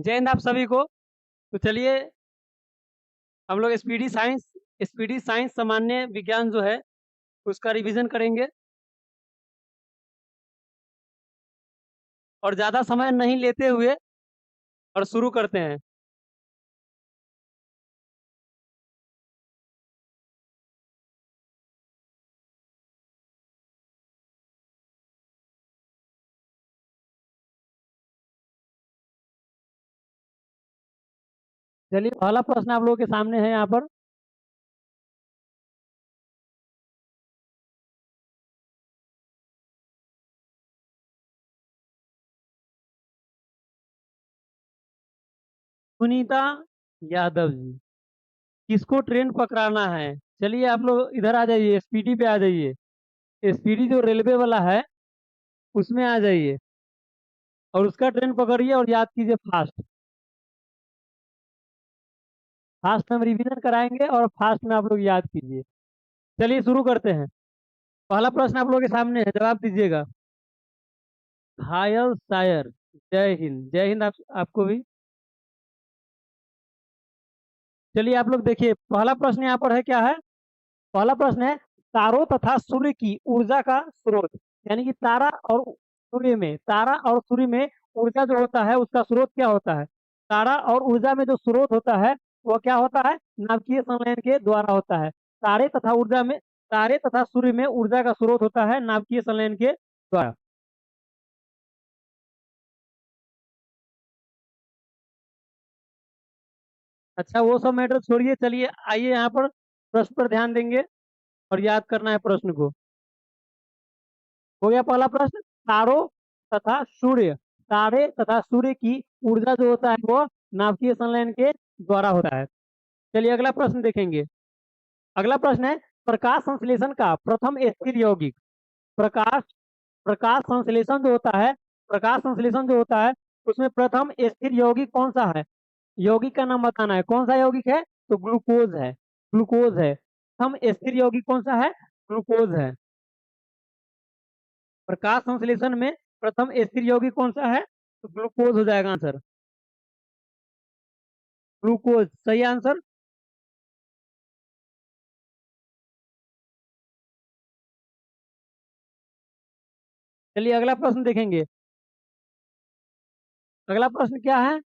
जय हिंद आप सभी को। तो चलिए हम लोग स्पीडी साइंस सामान्य विज्ञान जो है उसका रिवीजन करेंगे और ज़्यादा समय नहीं लेते हुए और शुरू करते हैं। चलिए पहला प्रश्न आप लोगों के सामने है यहाँ पर। सुनीता यादव जी, किसको ट्रेन पकड़ाना है? चलिए आप लोग इधर आ जाइए, स्पीडी पे आ जाइए। स्पीडी जो रेलवे वाला है उसमें आ जाइए और उसका ट्रेन पकड़िए और याद कीजिए फास्ट। फास्ट में हम रिवीजन कराएंगे और फास्ट में आप लोग याद कीजिए। चलिए शुरू करते हैं। पहला प्रश्न आप लोगों के सामने है, जवाब दीजिएगा। घायल शायर। जय हिंद, जय हिंद आपको भी। चलिए आप लोग देखिए, पहला प्रश्न यहाँ पर है, क्या है? पहला प्रश्न है, तारों तथा सूर्य की ऊर्जा का स्रोत। यानी कि तारा और सूर्य में ऊर्जा जो होता है उसका स्रोत क्या होता है? तारा और ऊर्जा में जो स्रोत होता है वह क्या होता है? नाभिकीय संलयन के द्वारा होता है। तारे तथा सूर्य में ऊर्जा का स्रोत होता है नाभिकीय संलयन के द्वारा। अच्छा, वो सब मैटर छोड़िए, चलिए आइए यहाँ पर प्रश्न पर ध्यान देंगे और याद करना है प्रश्न को। हो गया पहला प्रश्न। तारों तथा सूर्य तारे तथा सूर्य की ऊर्जा जो होता है वो नाभिकीय संलयन के द्वारा होता है। चलिए अगला प्रश्न देखेंगे। अगला प्रश्न है, प्रकाश संश्लेषण का प्रथम स्थिर यौगिक। प्रकाश प्रकाश संश्लेषण जो होता है प्रकाश संश्लेषण जो होता है उसमें प्रथम स्थिर यौगिक कौन सा है? यौगिक का नाम बताना है, कौन सा यौगिक है? तो ग्लूकोज है। ग्लूकोज है। प्रथम स्थिर यौगिक कौन सा है? ग्लूकोज है। प्रकाश संश्लेषण में प्रथम स्थिर यौगिक कौन सा है? तो ग्लूकोज हो जाएगा आंसर। ग्लूकोज सही आंसर। चलिए अगला प्रश्न देखेंगे। अगला प्रश्न क्या है?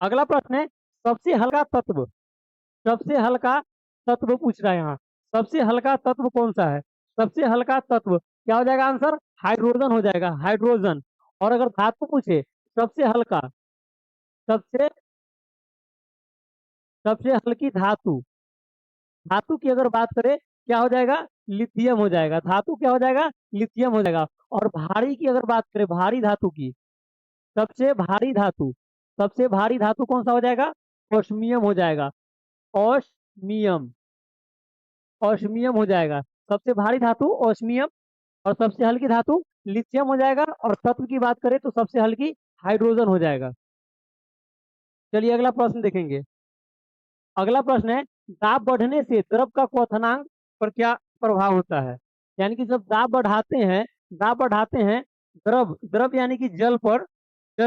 अगला प्रश्न है, सबसे हल्का तत्व। सबसे हल्का तत्व पूछ रहा है यहाँ। सबसे हल्का तत्व कौन सा है? सबसे हल्का तत्व क्या हो जाएगा आंसर? हाइड्रोजन हो जाएगा, हाइड्रोजन। और अगर धातु पूछे, सबसे हल्का सबसे सबसे हल्की धातु धातु की अगर बात करें, क्या हो जाएगा? लिथियम हो जाएगा। धातु क्या हो जाएगा? लिथियम हो जाएगा। और भारी की अगर बात करें, भारी धातु की, सबसे भारी धातु सबसे भारी धातु कौन सा हो जाएगा? ओस्मियम हो जाएगा। ओस्मियम ओस्मियम हो जाएगा। सबसे भारी धातु ओस्मियम और सबसे हल्की धातु लिथियम हो जाएगा। और तत्व की बात करें तो सबसे हल्की हाइड्रोजन हो जाएगा। चलिए अगला प्रश्न देखेंगे। अगला प्रश्न है, दाब बढ़ने से द्रव का क्वथनांक पर क्या प्रभाव होता है? यानी कि जब दाब बढ़ाते हैं द्रव द्रव यानी कि जल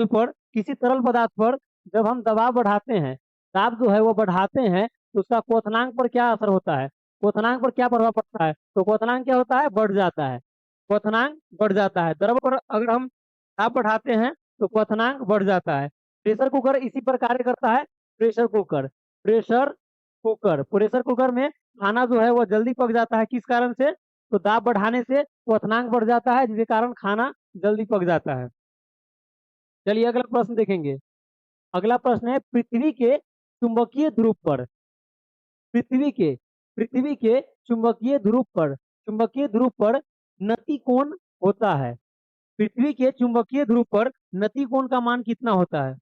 पर किसी तरल पदार्थ पर जब हम दबाव बढ़ाते हैं, दाब जो है वो बढ़ाते हैं, तो उसका क्वथनांक पर क्या असर होता है? क्वथनांक पर क्या प्रभाव पड़ता है? तो क्वथनांक क्या होता है? बढ़ जाता है। क्वथनांक बढ़ जाता है। द्रव पर अगर हम दाब बढ़ाते हैं तो क्वथनांक बढ़ जाता है। प्रेशर कुकर इसी पर कार्य करता है। प्रेशर प्रेशर कुकर में खाना जो है वो जल्दी पक जाता है, किस कारण से? तो दाब बढ़ाने से क्वथनांक बढ़ जाता है, जिसके कारण खाना जल्दी पक जाता है। चलिए अगला प्रश्न देखेंगे। अगला प्रश्न है, पृथ्वी के पृथ्वी के चुंबकीय ध्रुव पर नति कोण होता है। पृथ्वी के चुंबकीय ध्रुव पर नति कोण का मान कितना होता है?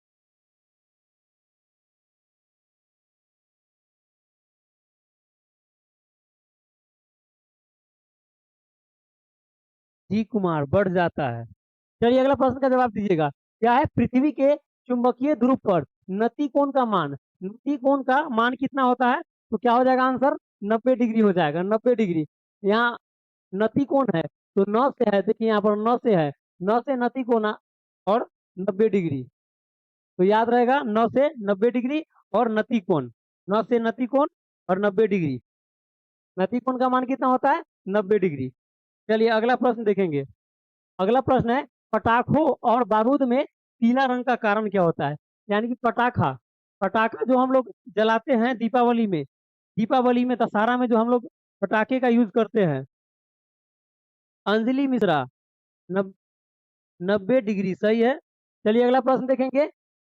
जी कुमार, बढ़ जाता है। चलिए अगला प्रश्न का जवाब दीजिएगा। क्या है? पृथ्वी के चुंबकीय ध्रुव पर नति कोण का मान कितना होता है? तो क्या हो जाएगा आंसर? 90 डिग्री हो जाएगा, 90 डिग्री। यहाँ नति कोण है तो 9 से है, देखिए यहाँ पर 9 से है। 9 से 29 कोना और 90 डिग्री। तो याद रहेगा 9 से 90 डिग्री और 29 कोण। 9 से 29 कोण और 90 डिग्री। 29 कोण का मान कितना होता है? 90 डिग्री। चलिए अगला प्रश्न देखेंगे। अगला प्रश्न है पटाखों और बारूद में पीला रंग का कारण क्या होता है? यानी कि पटाखा, पटाखा जो हम लोग जलाते हैं दीपावली में, दीपावली में दशहरा में जो हम लोग पटाखे का यूज करते हैं। अंजलि मिश्रा, 90 डिग्री सही है। चलिए अगला प्रश्न देखेंगे।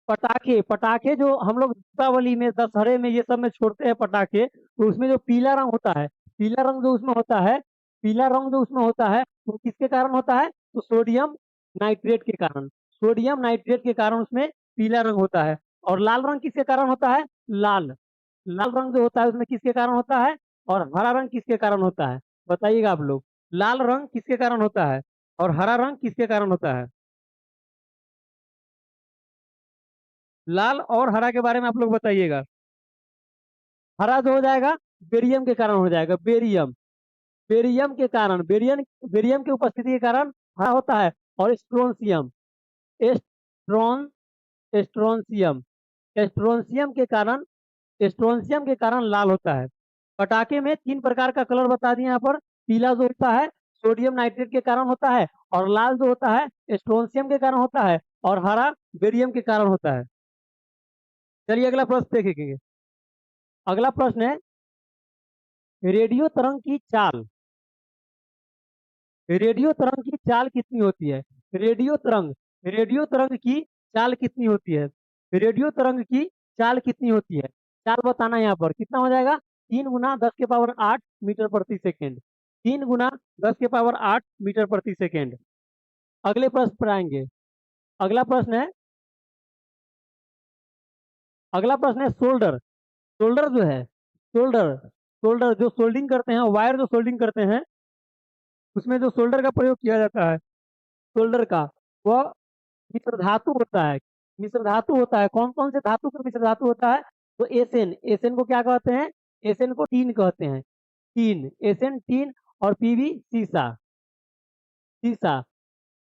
पटाखे, पटाखे जो हम लोग दीपावली में दशहरे में ये सब में छोड़ते हैं पटाखे, तो उसमें जो पीला रंग होता है, पीला रंग जो उसमें होता है, पीला रंग जो उसमें होता है वो किसके कारण होता है? तो सोडियम नाइट्रेट के कारण, सोडियम नाइट्रेट के कारण उसमें पीला रंग होता है। और लाल रंग किसके कारण होता है? लाल, लाल रंग जो होता है उसमें किसके कारण होता है? और हरा रंग किसके कारण होता है? बताइएगा आप लोग। लाल रंग किसके कारण होता है और हरा रंग किसके कारण होता है? लाल और हरा के बारे में आप लोग बताइएगा। हरा जो हो जाएगा बेरियम के कारण हो जाएगा, बेरियम, बेरियम के कारण, बेरियम, बेरियम की उपस्थिति के कारण हरा होता है। और स्ट्रोंसियम, एस्ट्रॉन, एस्ट्रोंसियम, एस्ट्रोंसियम के कारण, एस्ट्रोंसियम के कारण लाल होता है। पटाखे में 3 प्रकार का कलर बता दिए यहाँ पर। पीला जो होता है सोडियम नाइट्रेट के कारण होता है, और लाल जो होता है एस्ट्रोंसियम के कारण होता है, और हरा बेरियम के कारण होता है। चलिए अगला प्रश्न देखेंगे। अगला प्रश्न है रेडियो तरंग की चाल, रेडियो तरंग की चाल कितनी होती है? रेडियो तरंग, रेडियो तरंग की चाल कितनी होती है? रेडियो तरंग की चाल कितनी होती है? चाल बताना है यहाँ पर। कितना हो जाएगा? 3 × 10⁸ मीटर प्रति सेकेंड, 3 × 10⁸ मीटर प्रति सेकेंड। अगले प्रश्न पर आएंगे। अगला प्रश्न है, अगला प्रश्न है सोल्डर, सोल्डर जो है, सोल्डर, सोल्डर जो सोल्डिंग करते हैं, वायर जो सोल्डिंग करते हैं, उसमें जो सोल्डर का प्रयोग किया जाता है, सोल्डर का, वह मिश्र धातु होता है। मिश्र धातु होता है। कौन कौन से धातु का मिश्र धातु होता है? तो एसएन, एसएन को क्या कहते हैं? एसएन को टीन कहते हैं, टीन, एसएन टीन। और पीवी सीसा, सीसा।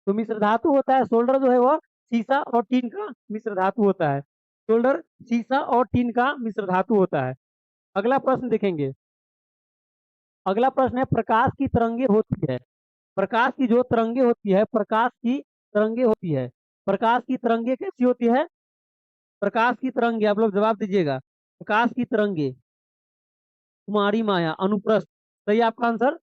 तो मिश्र धातु होता है सोल्डर जो है वह सीसा और टीन का मिश्र धातु होता है। सोल्डर सीसा और टीन का मिश्र धातु होता है। अगला प्रश्न देखेंगे। अगला प्रश्न है प्रकाश की तरंगे होती है, प्रकाश की जो तरंगे होती है, प्रकाश की तरंगे होती है, प्रकाश की तरंगे कैसी होती है? प्रकाश की तरंगे, आप लोग जवाब दीजिएगा। प्रकाश की तरंगे, कुमारी माया, अनुप्रस्थ। सही है आपका आंसर।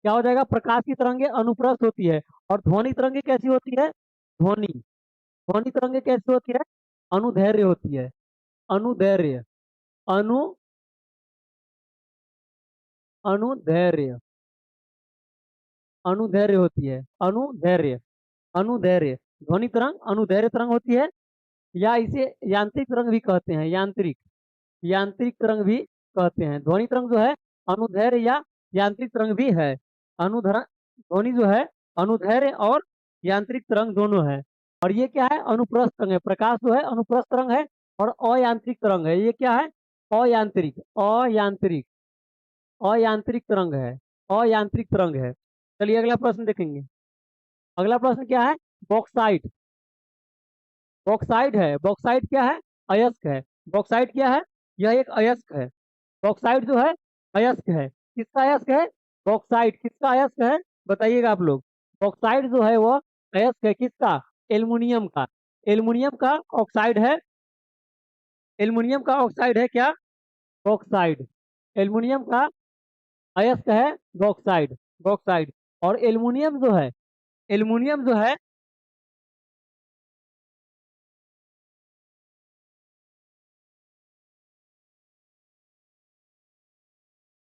क्या हो जाएगा? प्रकाश की तरंगे अनुप्रस्थ होती है। और ध्वनि तरंगे कैसी होती है? ध्वनि, ध्वनि तरंगे कैसी होती है? अनुदैर्घ्य होती है, अनुदैर्घ्य, अनु, अनुदैर्घ्य, अनुदैर्घ्य होती है, अनुदैर्घ्य, अनुदैर्घ्य। ध्वनि तरंग अनुदैर्घ्य तरंग होती है, या इसे यांत्रिक तरंग भी कहते हैं, यांत्रिक, यांत्रिक तरंग भी कहते हैं। ध्वनि तरंग जो है अनुदैर्घ्य या यांत्रिक तरंग भी है। अनुधर ध्वनि जो है अनुदैर्घ्य और यांत्रिक तरंग दोनों है। और ये क्या है? अनुप्रस्थ तरंग है। प्रकाश जो है अनुप्रस्थ तरंग है, और अयांत्रिक तरंग है। ये क्या है? अयांत्रिक, अयांत्रिक, अयांत्रिक तरंग है, अयांत्रिक तरंग है। चलिए अगला प्रश्न देखेंगे। अगला प्रश्न क्या है? बॉक्साइट, बॉक्साइट है, बॉक्साइट क्या है? अयस्क है। बॉक्साइट क्या है? यह एक अयस्क है। बॉक्साइट जो है अयस्क है। किसका अयस्क है? बॉक्साइट किसका अयस्क है? बताइएगा आप लोग। बॉक्साइट जो है वह अयस्क है किसका? एल्युमिनियम का, एल्युमिनियम का ऑक्साइड है। एल्युमिनियम का ऑक्साइड है क्या? बॉक्साइड, एल्युमिनियम का अयस्क है बॉक्साइड, बॉक्साइड। और एल्युमिनियम जो है, एल्युमिनियम जो है,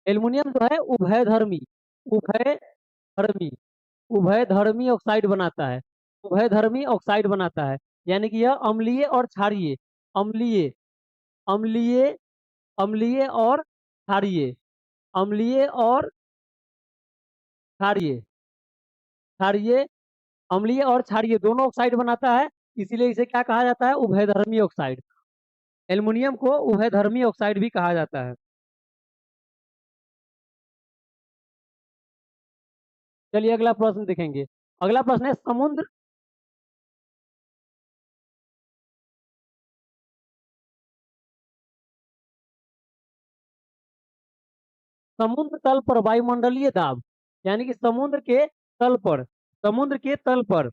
एल्युमिनियम जो है उभयधर्मी, उभयधर्मी, उभयधर्मी ऑक्साइड बनाता है, उभयधर्मी ऑक्साइड बनाता है। यानी कि यह अम्लीय और क्षारीय, अम्लीय, अम्लीय, अम्लीय और क्षारीय, अम्लीय और क्षारीय, क्षारीय, अम्लीय और क्षारीय दोनों ऑक्साइड बनाता है। इसीलिए इसे क्या कहा जाता है? उभयधर्मी ऑक्साइड। एल्युमिनियम को उभयधर्मी ऑक्साइड भी कहा जाता है। चलिए अगला प्रश्न देखेंगे। अगला प्रश्न है समुद्र समुद्र तल पर वायुमंडलीय दाब, यानी कि समुद्र के तल पर, समुद्र के तल पर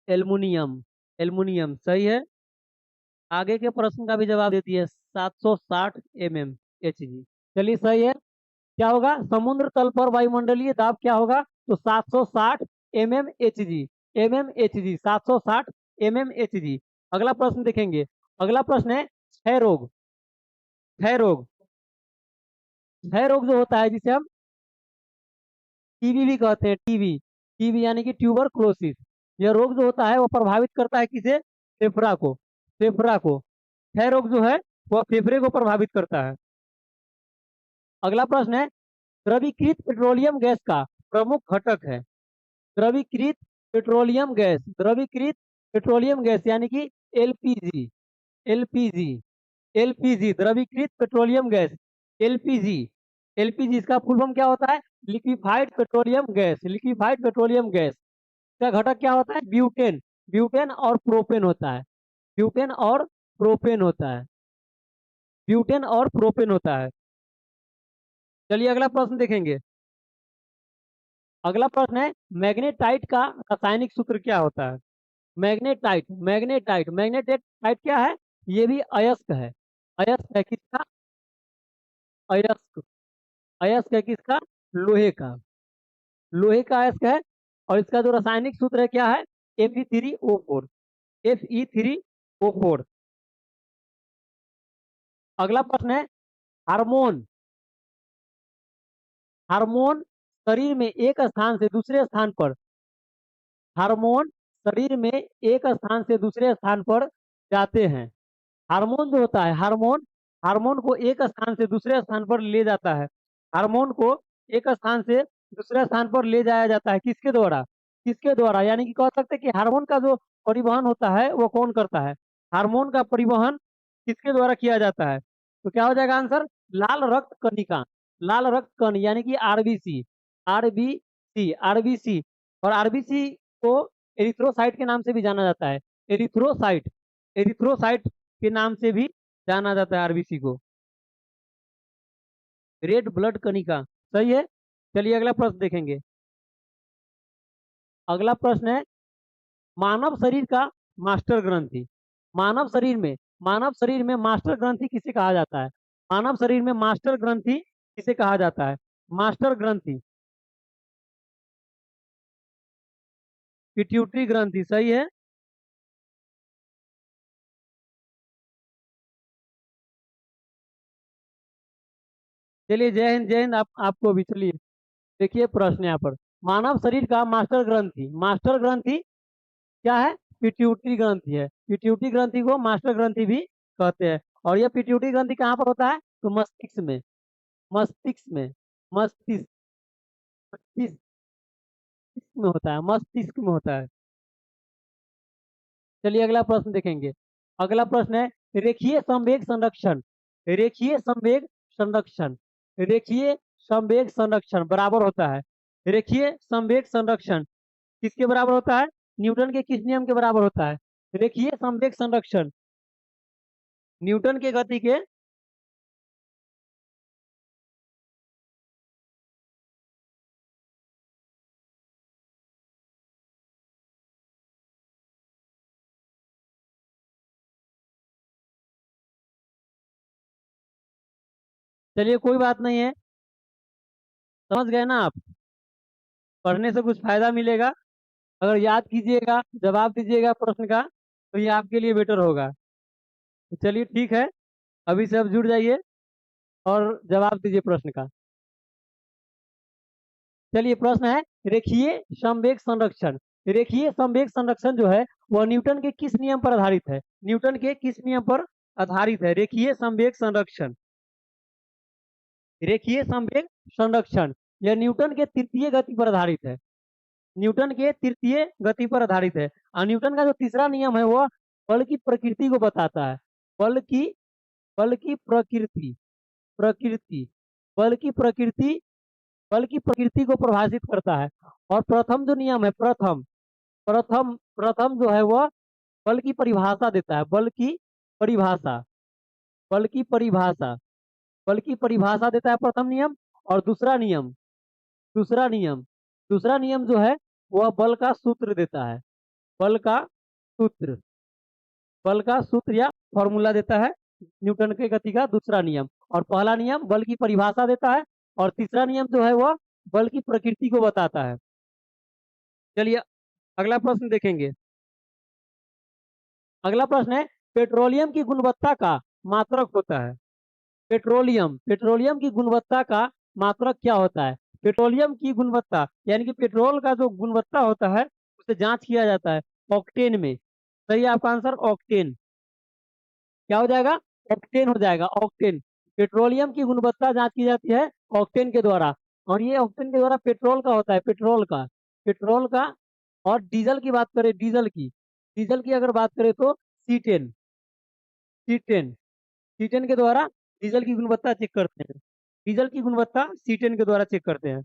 एल्युमिनियम, एल्युमिनियम सही है। आगे के प्रश्न का भी जवाब देती है 760 mm Hg। चलिए सही है। क्या होगा समुद्र तल पर वायुमंडलीय दाब क्या होगा, तो 760 mm Hg, mm Hg 760 mm Hg। अगला प्रश्न देखेंगे। अगला प्रश्न है क्षय रोग। क्षय रोग, क्षय रोग जो होता है जिसे हम टीबी भी कहते हैं, टीबी, टीबी यानी कि ट्यूबरक्लोसिस। यह रोग जो होता है वो प्रभावित करता है किसे, फेफड़ा को, फेफड़ा को। क्षय रोग जो है वह फेफड़े को प्रभावित करता है। अगला प्रश्न है द्रवीकृत पेट्रोलियम गैस का प्रमुख घटक है। द्रवीकृत पेट्रोलियम गैस, द्रवीकृत पेट्रोलियम गैस यानी कि एलपीजी, एलपीजी, एलपीजी द्रवीकृत पेट्रोलियम गैस, एलपीजी। एलपीजी इसका फुल फॉर्म क्या होता है, liquefied petroleum gas, liquefied petroleum gas. इसका घटक क्या होता है, ब्यूटेन, ब्यूटेन और प्रोपेन होता है, ब्यूटेन और प्रोपेन होता है, ब्यूटेन और प्रोपेन होता है। चलिए अगला प्रश्न देखेंगे। अगला प्रश्न है मैग्नेटाइट का रासायनिक सूत्र क्या होता है। मैग्नेटाइट, मैग्नेटाइट, मैग्नेटाइट क्या है, ये भी अयस्क है। अयस्क है किसका, अयस्क, अयस्क है किसका, लोहे का, लोहे का अयस्क है। और इसका जो रासायनिक सूत्र है क्या है, Fe3O4, Fe3O4। अगला प्रश्न है हार्मोन, हार्मोन शरीर में एक स्थान से दूसरे स्थान पर, हार्मोन शरीर में एक स्थान से दूसरे स्थान पर जाते हैं। हार्मोन जो होता है, हार्मोन, हार्मोन को एक स्थान से दूसरे स्थान पर ले जाता है। हार्मोन को एक स्थान से दूसरे स्थान पर ले जाया जाता है किसके द्वारा, किसके द्वारा, यानी कि कह सकते हैं कि हार्मोन का जो परिवहन होता है वो कौन करता है, हार्मोन का परिवहन किसके द्वारा किया जाता है। तो क्या हो जाएगा आंसर, लाल रक्त कणिका, लाल रक्त कण यानी कि आरबीसी, आरबीसी, आरबीसी। और आरबीसी को एरिथ्रोसाइट के नाम से भी जाना जाता है, एरिथ्रोसाइट, एरिथ्रोसाइट के नाम से भी जाना जाता है आरबीसी को, रेड ब्लड कणिका। सही है। चलिए अगला प्रश्न देखेंगे। अगला प्रश्न है मानव शरीर का मास्टर ग्रंथि, मानव शरीर में, मानव शरीर में मास्टर ग्रंथि किसे कहा जाता है, मानव शरीर में मास्टर ग्रंथि किसे कहा जाता है, मास्टर ग्रंथि पिट्यूटरी ग्रंथि। सही है। चलिए जय हिंद, जय हिंद। आप आपको भी। चलिए देखिए प्रश्न यहाँ पर, मानव शरीर का मास्टर ग्रंथि, मास्टर ग्रंथि क्या है, पिट्यूटरी ग्रंथि है। पिट्यूटरी ग्रंथि को मास्टर ग्रंथि भी कहते हैं। और यह पिट्यूटरी ग्रंथि कहाँ पर होता है, तो मस्तिष्क में, मस्तिष्क में, मस्तिष्क, मस्तिष्क में होता है, मस्तिष्क में होता है। चलिए अगला प्रश्न देखेंगे। अगला प्रश्न है रेखीय संवेग संरक्षण, रेखीय संवेग संरक्षण, रेखीय संवेग संरक्षण बराबर होता है, रेखीय संवेग संरक्षण किसके बराबर होता है, न्यूटन के किस नियम के बराबर होता है, रेखीय संवेग संरक्षण न्यूटन के गति के, चलिए कोई बात नहीं है, समझ गए ना आप, पढ़ने से कुछ फायदा मिलेगा। अगर याद कीजिएगा, जवाब दीजिएगा प्रश्न का, तो ये आपके लिए बेटर होगा। तो चलिए ठीक है, अभी से आप जुड़ जाइए और जवाब दीजिए प्रश्न का। चलिए प्रश्न है रेखीय संवेग संरक्षण, रेखीय संवेग संरक्षण जो है वह न्यूटन के किस नियम पर आधारित है, न्यूटन के किस नियम पर आधारित है रेखीय संवेग संरक्षण, रेखीय संवेग संरक्षण यह न्यूटन के तृतीय गति पर आधारित है, न्यूटन के तृतीय गति पर आधारित है। और न्यूटन का जो तीसरा नियम है वह बल की प्रकृति को बताता है, बल की, बल की प्रकृति, प्रकृति, बल की प्रकृति, बल की प्रकृति को परिभाषित करता है। और प्रथम जो नियम है, प्रथम प्रथम प्रथम जो है वह बल की परिभाषा देता है। बल की परिभाषा, बल की परिभाषा, बल की परिभाषा देता है प्रथम नियम। और दूसरा नियम दूसरा नियम जो है वह बल का सूत्र देता है। बल का सूत्र, बल का सूत्र या फॉर्मूला देता है, न्यूटन के गति का दूसरा नियम। और पहला नियम बल की परिभाषा देता है, और तीसरा नियम जो है वह बल की प्रकृति को बताता है। चलिए अगला प्रश्न देखेंगे। अगला प्रश्न है, पेट्रोलियम की गुणवत्ता का मात्रक होता है। पेट्रोलियम की गुणवत्ता का मात्रक क्या होता है? पेट्रोलियम की गुणवत्ता यानी कि पेट्रोल का जो गुणवत्ता होता है उसे जांच किया जाता है ऑक्टेन में। सही है आपका आंसर, ऑक्टेन। क्या हो जाएगा? ऑक्टेन हो जाएगा, ऑक्टेन। पेट्रोलियम की गुणवत्ता जांच की जाती है ऑक्टेन के द्वारा। और ये ऑक्टेन के द्वारा पेट्रोल का होता है, पेट्रोल का। और डीजल की बात करें, डीजल की अगर बात करें तो C10, C10, C10 के द्वारा डीजल की गुणवत्ता चेक करते हैं। डीजल की गुणवत्ता C10 के द्वारा चेक करते हैं।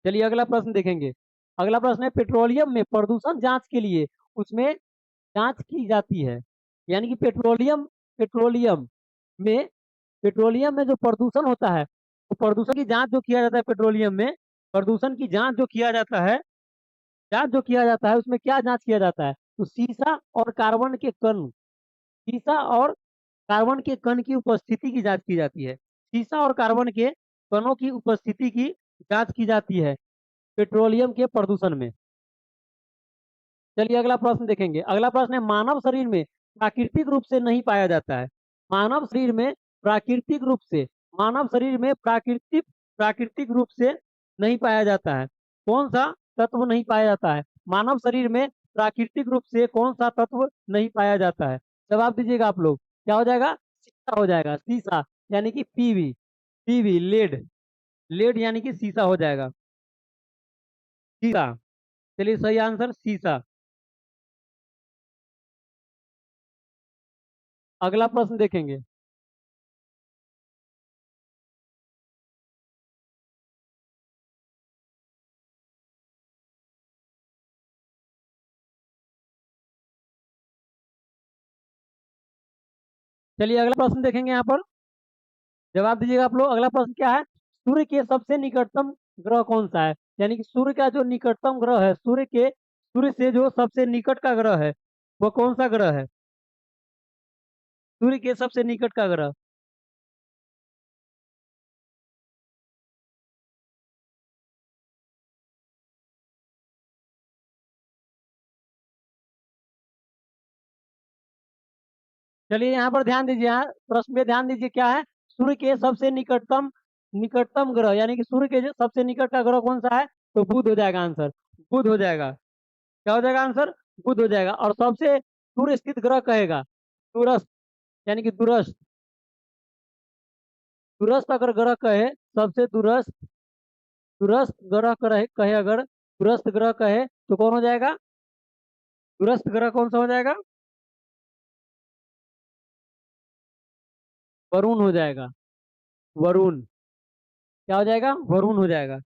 चलिए अगला प्रश्न देखेंगे। अगला प्रश्न है, पेट्रोलियम में प्रदूषण जांच के लिए उसमें जांच की जाती है। यानी कि पेट्रोलियम में पेट्रोलियम में जो प्रदूषण होता है, तो प्रदूषण की जांच जो किया जाता है पेट्रोलियम में, प्रदूषण की जांच जो किया जाता है, उसमें क्या जांच किया जाता है? तो सीसा और कार्बन के कण, सीसा और कार्बन के कण की उपस्थिति की जांच की जाती है। सीसा और कार्बन के कणों की उपस्थिति की जांच की जाती है पेट्रोलियम के प्रदूषण में। चलिए अगला प्रश्न देखेंगे। अगला प्रश्न है, मानव शरीर में प्राकृतिक रूप से नहीं पाया जाता है। मानव शरीर में प्राकृतिक रूप से मानव शरीर में प्राकृतिक रूप से नहीं पाया जाता है। कौन सा तत्व नहीं पाया जाता है? मानव शरीर में प्राकृतिक रूप से कौन सा तत्व नहीं पाया जाता है? जवाब दीजिएगा आप लोग। क्या हो जाएगा? सीसा हो जाएगा, सीसा। यानी कि पीवी लेड, लेड यानी कि सीसा हो जाएगा, सीसा। चलिए सही आंसर सीसा। अगला प्रश्न देखेंगे। चलिए अगला प्रश्न देखेंगे यहाँ पर। जवाब दीजिएगा आप लोग। अगला प्रश्न क्या है? सूर्य के सबसे निकटतम ग्रह कौन सा है? यानी कि सूर्य का जो निकटतम ग्रह है, सूर्य से जो सबसे निकट का ग्रह है, वो कौन सा ग्रह है? सूर्य के सबसे निकट का ग्रह। चलिए यहाँ पर ध्यान दीजिए, यहाँ प्रश्न में ध्यान दीजिए क्या है? सूर्य के सबसे निकटतम ग्रह, यानी कि सूर्य के जो सबसे निकट का ग्रह कौन सा है? तो बुध हो जाएगा आंसर, बुध हो जाएगा। क्या हो जाएगा आंसर? बुध हो जाएगा। और सबसे दूर स्थित ग्रह कहेगा दूरस्थ, यानी कि दूरस्थ, दूरस्थ अगर ग्रह कहे, सबसे दूरस्थ ग्रह कहे अगर, दूरस्थ ग्रह कहे तो कौन हो जाएगा? दूरस्थ ग्रह कौन सा हो जाएगा? वरुण हो जाएगा, वरुण। क्या हो जाएगा? वरुण हो जाएगा।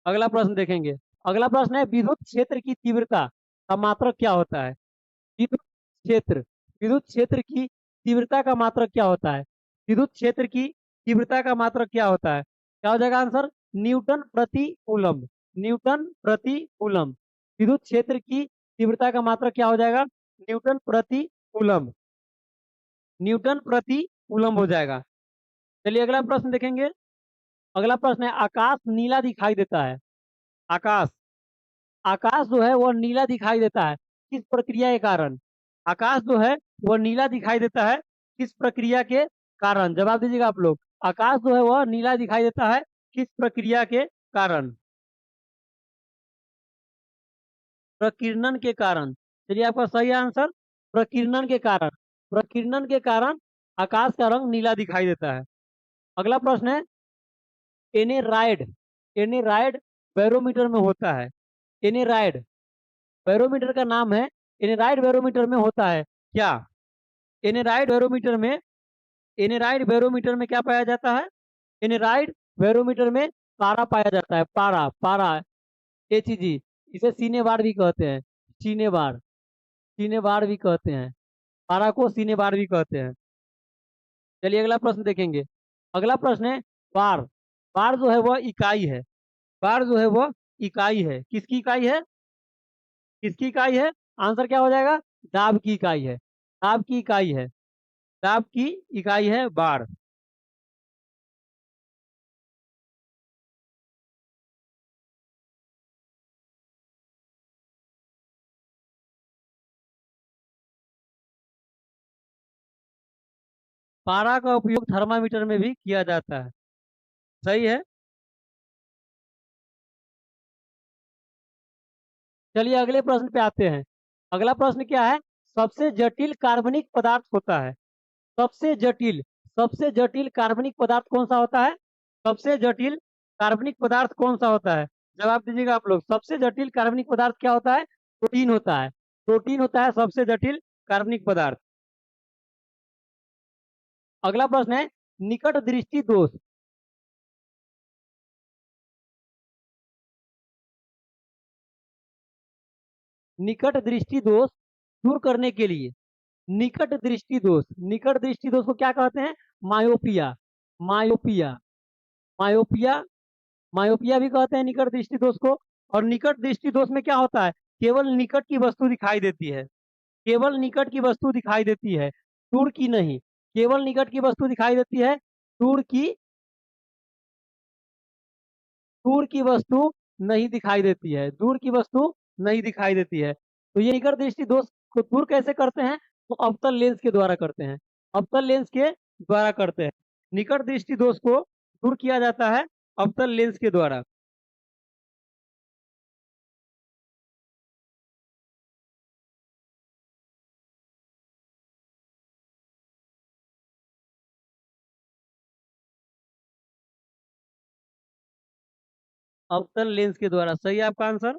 अगला प्रश्न देखेंगे। अगला प्रश्न है, विद्युत क्षेत्र की तीव्रता का मात्रक क्या होता है? विद्युत क्षेत्र, विद्युत क्षेत्र की तीव्रता का मात्रक क्या होता है? विद्युत क्षेत्र की तीव्रता का मात्रक क्या होता है? क्या हो जाएगा आंसर? न्यूटन प्रति कूलम्ब, न्यूटन प्रति कूलम्ब। विद्युत क्षेत्र की तीव्रता का मात्रक क्या हो जाएगा? न्यूटन प्रति कूलम्ब, न्यूटन प्रति कूलम्ब हो जाएगा। चलिए अगला प्रश्न देखेंगे। अगला प्रश्न है, आकाश नीला दिखाई देता है। आकाश, आकाश जो है वह नीला दिखाई देता है किस प्रक्रिया के कारण? आकाश जो है वह नीला दिखाई देता है किस प्रक्रिया के कारण? जवाब दीजिएगा आप लोग। आकाश जो है वह नीला दिखाई देता है किस प्रक्रिया के कारण? प्रकीर्णन के कारण। चलिए आपका सही आंसर प्रकीर्णन के कारण, प्रकीर्णन के कारण आकाश का रंग नीला दिखाई देता है। अगला प्रश्न है, एनेराइड, एनेराइड बैरोमीटर में होता है। एनेराइड बैरोमीटर का नाम है, एनेराइड बैरोमीटर में होता है क्या? एनेराइड बैरोमीटर में क्या पाया जाता है? एनेराइड बैरोमीटर में पारा पाया जाता है। पारा पारा Hg। इसे सीने बार भी कहते हैं। सीने बार, सीने बार भी कहते हैं। पारा को सीने बार भी कहते हैं। चलिए अगला प्रश्न देखेंगे। अगला प्रश्न है बार। बार जो है वह इकाई है। बार जो है वह इकाई है। किसकी इकाई है? किसकी इकाई है? आंसर क्या हो जाएगा? दाब की इकाई है। दाब की इकाई है। दाब की इकाई है बार। पारा का उपयोग थर्मामीटर में भी किया जाता है। सही है। चलिए अगले प्रश्न पे आते हैं। अगला प्रश्न क्या है? सबसे जटिल कार्बनिक पदार्थ होता है। सबसे जटिल, सबसे जटिल कार्बनिक पदार्थ कौन सा होता है? सबसे जटिल कार्बनिक पदार्थ कौन सा होता है? जवाब दीजिएगा आप लोग। सबसे जटिल कार्बनिक पदार्थ क्या होता है? प्रोटीन होता है। प्रोटीन होता है सबसे जटिल कार्बनिक पदार्थ। अगला प्रश्न है निकट दृष्टि दोष। निकट दृष्टि दोष दूर करने के लिए, निकट दृष्टि दोष, निकट दृष्टि दोष को क्या कहते हैं? मायोपिया। मायोपिया, मायोपिया, मायोपिया भी कहते हैं निकट दृष्टि दोष को। और निकट दृष्टि दोष में क्या होता है? केवल निकट की वस्तु दिखाई देती है। केवल निकट की वस्तु दिखाई देती है, दूर की नहीं। केवल निकट की वस्तु दिखाई देती है, दूर की, दूर की वस्तु नहीं दिखाई देती है। दूर की वस्तु नहीं दिखाई देती है। तो ये निकट दृष्टि दोष को दूर कैसे करते हैं? तो अवतल लेंस के द्वारा करते हैं। अवतल लेंस के द्वारा करते हैं। निकट दृष्टि दोष को दूर किया जाता है अवतल लेंस के द्वारा। अवतल लेंस के द्वारा, सही है आपका आंसर।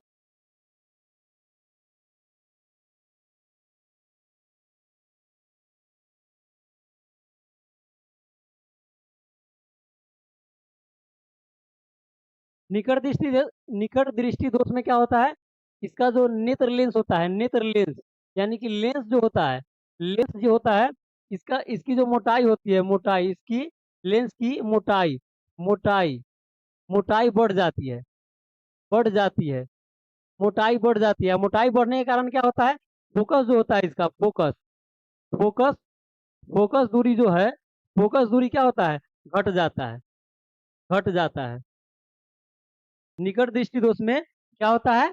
निकट दृष्टि, निकट दृष्टि दोष में क्या होता है? इसका जो नेत्र लेंस होता है, नेत्र लेंस यानी कि लेंस जो होता है, लेंस जो होता है, इसका, इसकी जो मोटाई होती है, मोटाई इसकी, लेंस की मोटाई, मोटाई, मोटाई बढ़ जाती है। बढ़ जाती है, मोटाई बढ़ जाती है। मोटाई बढ़ने के कारण क्या होता है? फोकस जो होता है इसका, फोकस, फोकस, फोकस दूरी जो है, फोकस दूरी क्या होता है? घट जाता है, घट जाता है। निकट दृष्टि दोष में क्या होता है?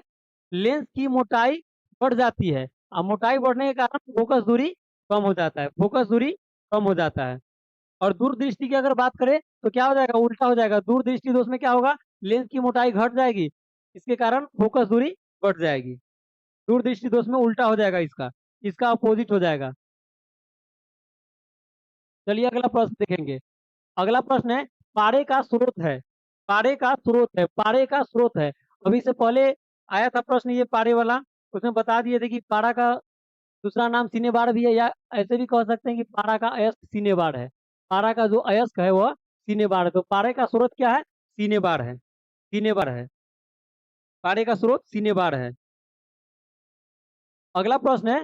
लेंस की मोटाई बढ़ जाती है और मोटाई बढ़ने के कारण फोकस दूरी कम हो जाता है। फोकस दूरी कम हो जाता है। और दूर दृष्टि की अगर बात करें तो क्या हो जाएगा? उल्टा हो जाएगा। दूर दृष्टि दोष में क्या होगा? लेंस की मोटाई घट जाएगी, इसके कारण फोकस दूरी बढ़ जाएगी। दूर दृष्टि दोष में उल्टा हो जाएगा इसका, इसका अपोजिट हो जाएगा। चलिए अगला प्रश्न देखेंगे। अगला प्रश्न है पारे का स्रोत है। पारे का स्रोत है, पारे का स्रोत है। अभी से पहले आया था प्रश्न ये पारे वाला, उसमें बता दिए थे कि पारा का दूसरा नाम सिनेबार भी है, या ऐसे भी कह सकते हैं कि पारा का अयस्क सिनेबार है। पारा का जो अयस्क है वह सिनेबार है। तो पारे का स्रोत क्या है? सिनेबार है। सिनेबार है, पारे का स्रोत सिनेबार है। अगला प्रश्न है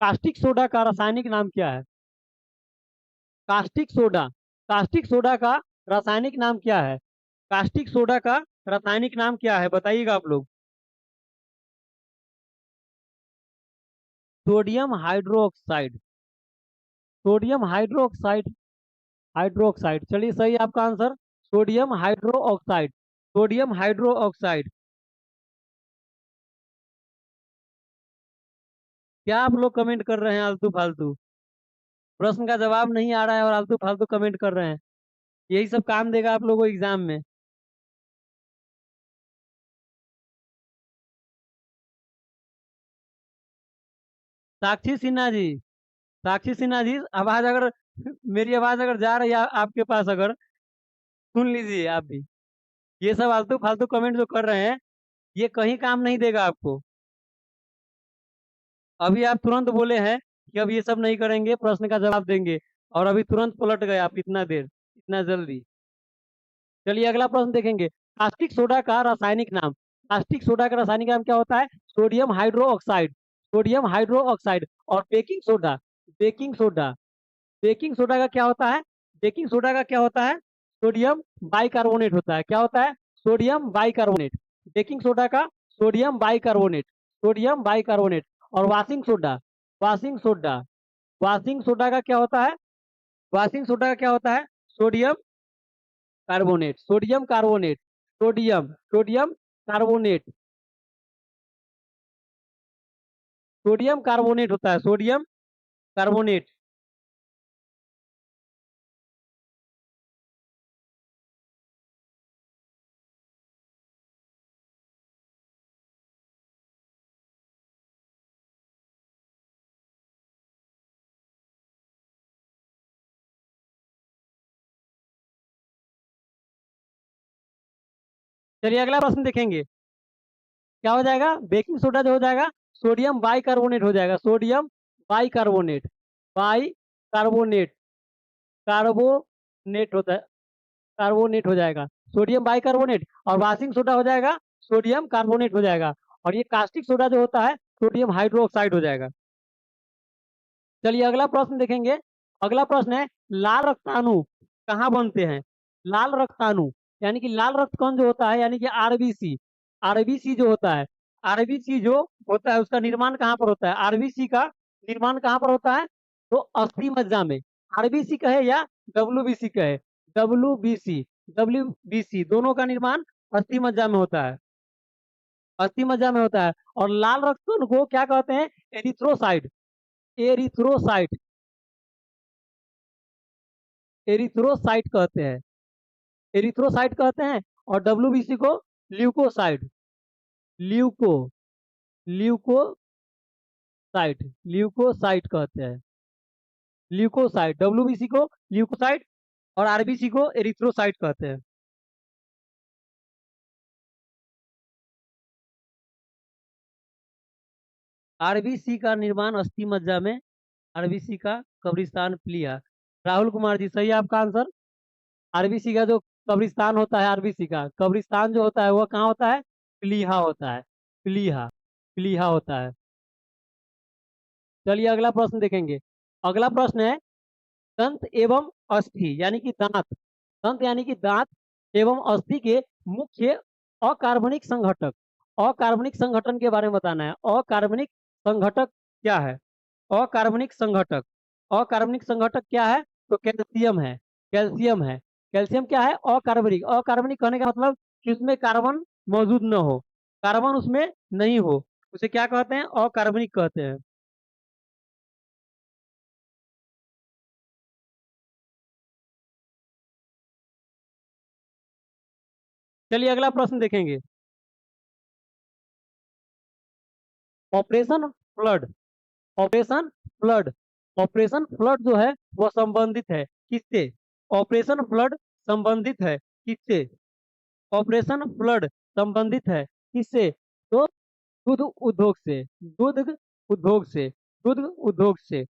कास्टिक सोडा का रासायनिक नाम क्या है? कास्टिक सोडा, कास्टिक सोडा का रासायनिक नाम क्या है? कास्टिक सोडा का रासायनिक नाम क्या है? बताइएगा आप लोग। Sodium hydroxide, sodium hydroxide, hydroxide. चलिए सही है आपका answer, sodium hydroxide, sodium hydro oxide. क्या आप लोग कमेंट कर रहे हैं आलतू फालतू? प्रश्न का जवाब नहीं आ रहा है और आलतू फालतू कमेंट कर रहे हैं। यही सब काम देगा आप लोगों को एग्जाम में। साक्षी सिन्हा जी, साक्षी सिन्हा जी, आवाज अगर मेरी आवाज अगर जा रही है आपके पास, अगर सुन लीजिए आप भी। ये सब आलतू फालतू कमेंट जो कर रहे हैं, ये कहीं काम नहीं देगा आपको। अभी आप तुरंत बोले हैं कि अब ये सब नहीं करेंगे, प्रश्न का जवाब देंगे, और अभी तुरंत पलट गए आप, इतना देर, इतना जल्दी। चलिए अगला प्रश्न देखेंगे, कास्टिक सोडा का रासायनिक नाम। कास्टिक सोडा का रासायनिक नाम क्या होता है? Sodium hydroxide. Sodium hydroxide. और baking soda. Baking soda. Baking soda का क्या होता है? बेकिंग सोडा का क्या होता है? सोडियम बाइकार्बोनेट होता है। क्या होता है? Sodium bicarbonate. बेकिंग सोडा का सोडियम बाइकार्बोनेट। Sodium bicarbonate. और washing soda. Washing soda. Washing soda का क्या होता है? वाशिंग सोडा का क्या होता है? Sodium carbonate. Sodium carbonate. Sodium sodium carbonate. Sodium carbonate होता है। Sodium carbonate. चलिए अगला प्रश्न देखेंगे, क्या हो जाएगा? बेकिंग सोडा जो हो जाएगा, सोडियम बाइकार्बोनेट हो जाएगा। Sodium bicarbonate. बाइकार्बोनेट। कार्बोनेट होता है। कार्बोनेट हो जाएगा, सोडियम बाइकार्बोनेट। और वाशिंग सोडा हो जाएगा, सोडियम कार्बोनेट हो जाएगा। और ये कास्टिक सोडा जो होता है, सोडियम हाइड्रोक्साइड हो जाएगा। चलिए अगला प्रश्न देखेंगे। अगला प्रश्न है, लाल रक्ताणु कहाँ बनते हैं? लाल रक्ताणु यानी कि लाल रक्त कण जो होता है, यानी कि आरबीसी। आरबीसी जो होता है, आरबीसी जो होता है, उसका निर्माण कहाँ पर होता है? आरबीसी का निर्माण कहाँ पर होता है? तो अस्थि मज्जा में। आरबीसी कहे या डब्ल्यूबीसी कहे, डब्ल्यूबीसी, डब्ल्यूबीसी दोनों का निर्माण अस्थि मज्जा में होता है। अस्थि मज्जा में होता है। और लाल रक्त कण को क्या कहते हैं? एरिथ्रोसाइट। एरिथ्रोसाइट। एरिथ्रोसाइट कहते हैं। एरिथ्रोसाइट कहते हैं। और डब्ल्यूबीसी को ल्यूकोसाइट। Leuco leucocyte. ल्यूकोसाइट कहते हैं। ल्यूकोसाइट, डब्ल्यूबीसी को ल्यूकोसाइट, और आरबीसी को एरिथ्रोसाइट कहते हैं। आरबीसी का निर्माण अस्थि मज्जा में। आरबीसी का कब्रिस्तान प्लीहा। राहुल कुमार जी, सही है आपका आंसर। आरबीसी का जो कब्रिस्तान होता है, आरबीसी का कब्रिस्तान जो होता है, वह कहाँ होता है? प्लीहा होता है। प्लीहा। प्लीहा होता है। चलिए अगला प्रश्न देखेंगे। अगला प्रश्न है, दंत एवं अस्थि यानी कि दांत। दंत यानी कि दांत एवं अस्थि के मुख्य अकार्बनिक संघटक। अकार्बनिक संगठन के बारे में बताना है। अकार्बनिक संघटक क्या है? अकार्बनिक संघटक। अकार्बनिक संघटक क्या है? तो कैल्शियम है। कैल्शियम है। कैल्शियम क्या है? अकार्बनिक। अकार्बनिक कहने का मतलब कि उसमें कार्बन मौजूद न हो, कार्बन उसमें नहीं हो, उसे क्या कहते हैं? अकार्बनिक कहते हैं। चलिए अगला प्रश्न देखेंगे, operation flood. Operation flood. Operation flood जो है वह संबंधित है किससे? ऑपरेशन फ्लड संबंधित है किससे? ऑपरेशन फ्लड संबंधित है किससे? तो दूध उद्योग से। दूध उद्योग से। दूध उद्योग से।